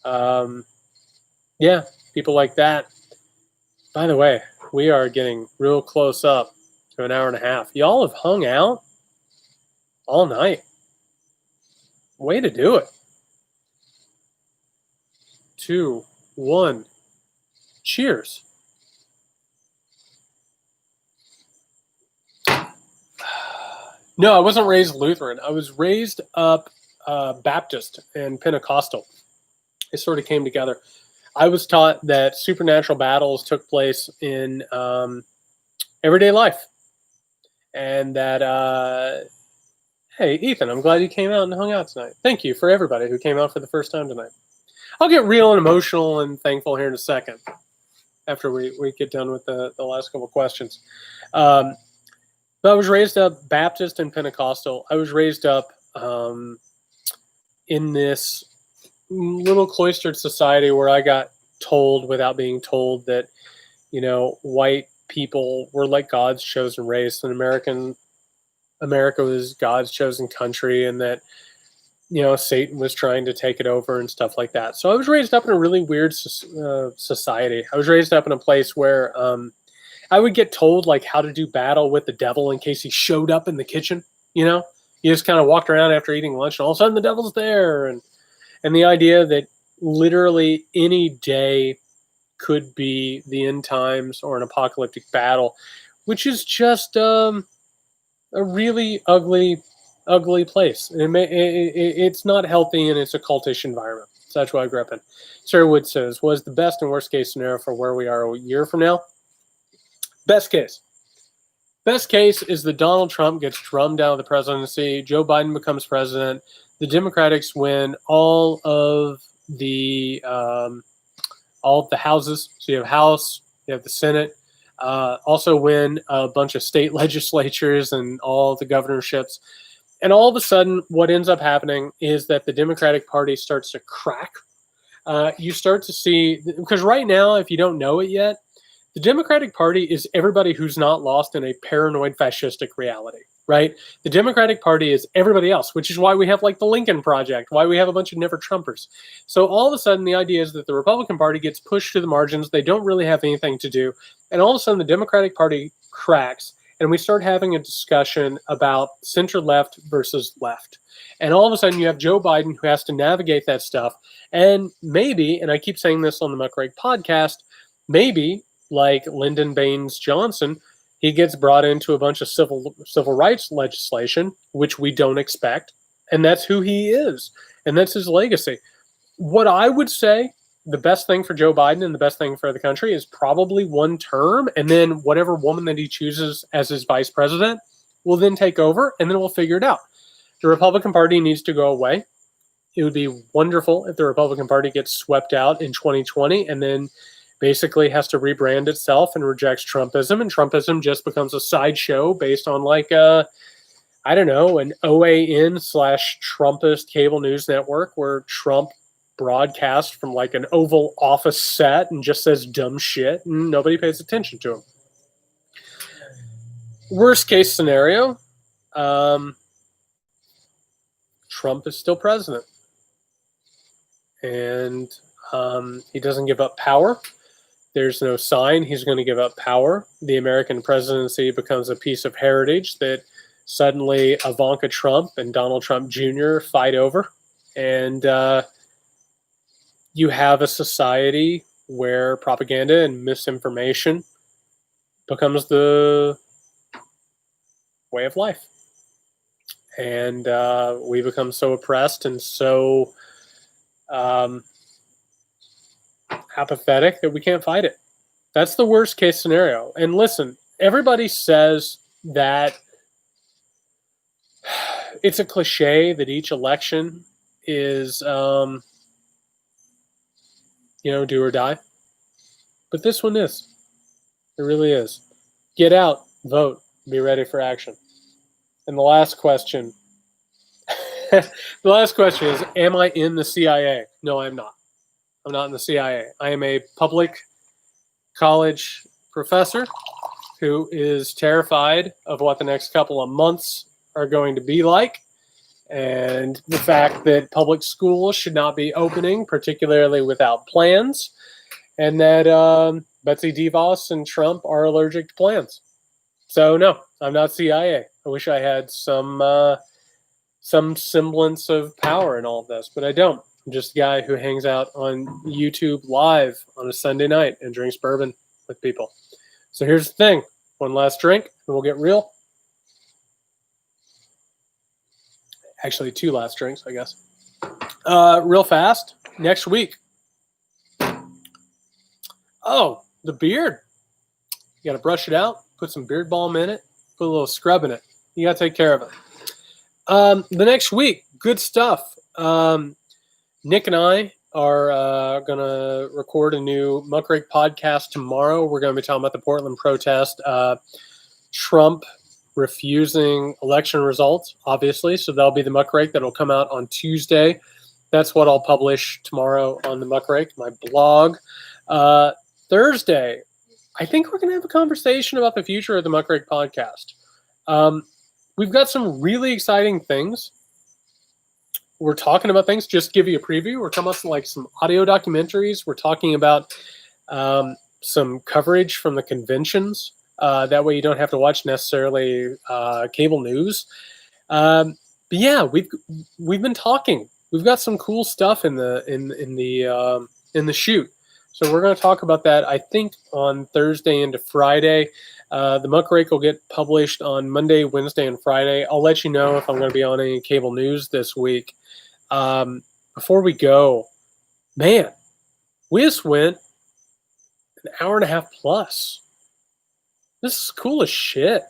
A: Yeah, people like that. By the way, we are getting real close up to an hour and a half. Y'all have hung out all night. Way to do it. 2, 1. Cheers. No, I wasn't raised Lutheran. I was raised up Baptist and Pentecostal. It sort of came together. I was taught that supernatural battles took place in everyday life. And that, hey, Ethan, I'm glad you came out and hung out tonight. Thank you for everybody who came out for the first time tonight. I'll get real and emotional and thankful here in a second after we get done with the last couple questions. But I was raised up Baptist and Pentecostal. I was raised up in this little cloistered society where I got told without being told that, white people were like God's chosen race and America was God's chosen country, and that, Satan was trying to take it over and stuff like that. So I was raised up in a really weird society. I was raised up in a place where I would get told like how to do battle with the devil in case he showed up in the kitchen. You just kind of walked around after eating lunch and all of a sudden the devil's there. And the idea that literally any day could be the end times or an apocalyptic battle, which is just a really ugly place. It's not healthy, and it's a cultish environment. So that's what I grew up in. Sarah Wood says, what is the best and worst case scenario for where we are a year from now? Best case. Best case is that Donald Trump gets drummed out of the presidency, Joe Biden becomes president, the Democrats win all of the houses. So you have House, you have the Senate, also win a bunch of state legislatures and all the governorships. And all of a sudden, what ends up happening is that the Democratic Party starts to crack. You start to see, because right now, if you don't know it yet, the Democratic Party is everybody who's not lost in a paranoid fascistic reality, right? The Democratic Party is everybody else, which is why we have like the Lincoln Project, why we have a bunch of never Trumpers. So all of a sudden, the idea is that the Republican Party gets pushed to the margins. They don't really have anything to do. And all of a sudden, the Democratic Party cracks, and we start having a discussion about center-left versus left. And all of a sudden, you have Joe Biden who has to navigate that stuff. And maybe, and I keep saying this on the Muckrake podcast, maybe, like Lyndon Baines Johnson, he gets brought into a bunch of civil rights legislation, which we don't expect. And that's who he is. And that's his legacy. What I would say, the best thing for Joe Biden and the best thing for the country is probably one term. And then whatever woman that he chooses as his vice president will then take over, and then we'll figure it out. The Republican Party needs to go away. It would be wonderful if the Republican Party gets swept out in 2020 and then basically has to rebrand itself and rejects Trumpism, and Trumpism just becomes a sideshow based on like an OAN/Trumpist cable news network where Trump broadcasts from like an Oval Office set and just says dumb shit and nobody pays attention to him. Worst case scenario, Trump is still president, and he doesn't give up power. There's no sign he's going to give up power. The American presidency becomes a piece of heritage that suddenly Ivanka Trump and Donald Trump Jr. fight over. And you have a society where propaganda and misinformation becomes the way of life. And we become so oppressed and so apathetic that we can't fight it. That's the worst case scenario. And listen, everybody says that it's a cliche that each election is, do or die. But this one is. It really is. Get out, vote, be ready for action. And the last question. The last question is, am I in the CIA? No, I'm not. I'm not in the CIA. I am a public college professor who is terrified of what the next couple of months are going to be like, and the fact that public schools should not be opening, particularly without plans, and that Betsy DeVos and Trump are allergic to plans. So no, I'm not CIA. I wish I had some semblance of power in all of this, but I don't. I'm just a guy who hangs out on YouTube live on a Sunday night and drinks bourbon with people. So here's the thing. One last drink, and we'll get real. Actually, two last drinks, I guess. Real fast. Next week. Oh, the beard. You got to brush it out, put some beard balm in it, put a little scrub in it. You got to take care of it. The next week, good stuff. Nick and I are going to record a new Muckrake podcast tomorrow. We're going to be talking about the Portland protest. Trump refusing election results, obviously. So that'll be the Muckrake that'll come out on Tuesday. That's what I'll publish tomorrow on the Muckrake, my blog. Thursday, I think we're going to have a conversation about the future of the Muckrake podcast. We've got some really exciting things. We're talking about things, just to give you a preview. We're talking about some audio documentaries. We're talking about some coverage from the conventions. That way you don't have to watch necessarily cable news. But yeah, we've been talking. We've got some cool stuff in the shoot. So we're going to talk about that, I think, on Thursday into Friday. The Muckrake will get published on Monday, Wednesday, and Friday. I'll let you know if I'm going to be on any cable news this week. Before we go, man, we just went an hour and a half plus. This is cool as shit.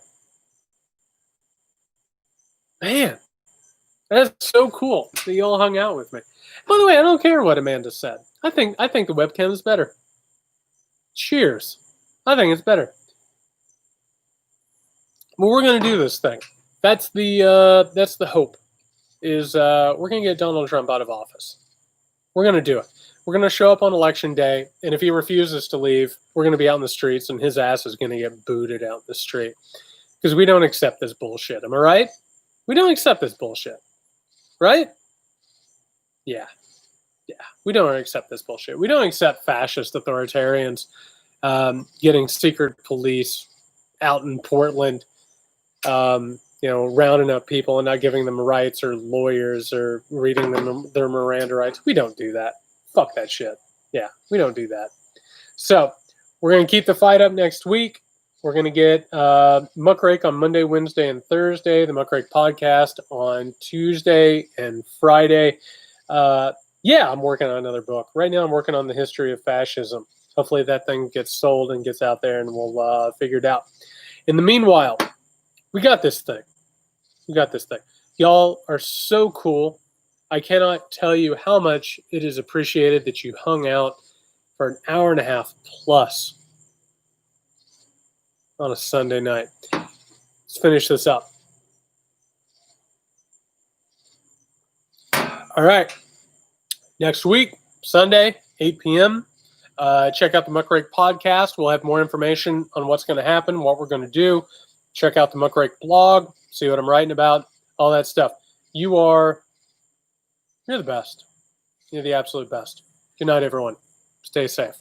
A: Man, that's so cool that you all hung out with me. By the way, I don't care what Amanda said. I think the webcam is better. Cheers. I think it's better. Well, we're going to do this thing. That's the hope. Is we're going to get Donald Trump out of office. We're going to do it. We're going to show up on election day, and if he refuses to leave, we're going to be out in the streets, and his ass is going to get booted out in the street. Because we don't accept this bullshit. Am I right? We don't accept this bullshit. Right? Yeah. Yeah. We don't accept this bullshit. We don't accept fascist authoritarians getting secret police out in Portland, rounding up people and not giving them rights or lawyers or reading them their Miranda rights. We don't do that. Fuck that shit. Yeah, we don't do that. So we're going to keep the fight up next week. We're going to get Muckrake on Monday, Wednesday, and Thursday. The Muckrake podcast on Tuesday and Friday. I'm working on another book. Right now I'm working on the history of fascism. Hopefully that thing gets sold and gets out there and we'll figure it out. In the meanwhile, we got this thing. Y'all are so cool. I cannot tell you how much it is appreciated that you hung out for an hour and a half plus on a Sunday night. Let's finish this up. All right. Next week, Sunday, 8 p.m., check out the Muckrake podcast. We'll have more information on what's going to happen, what we're going to do. Check out the Muckrake blog, see what I'm writing about, all that stuff. You're the best. You're the absolute best. Good night, everyone. Stay safe.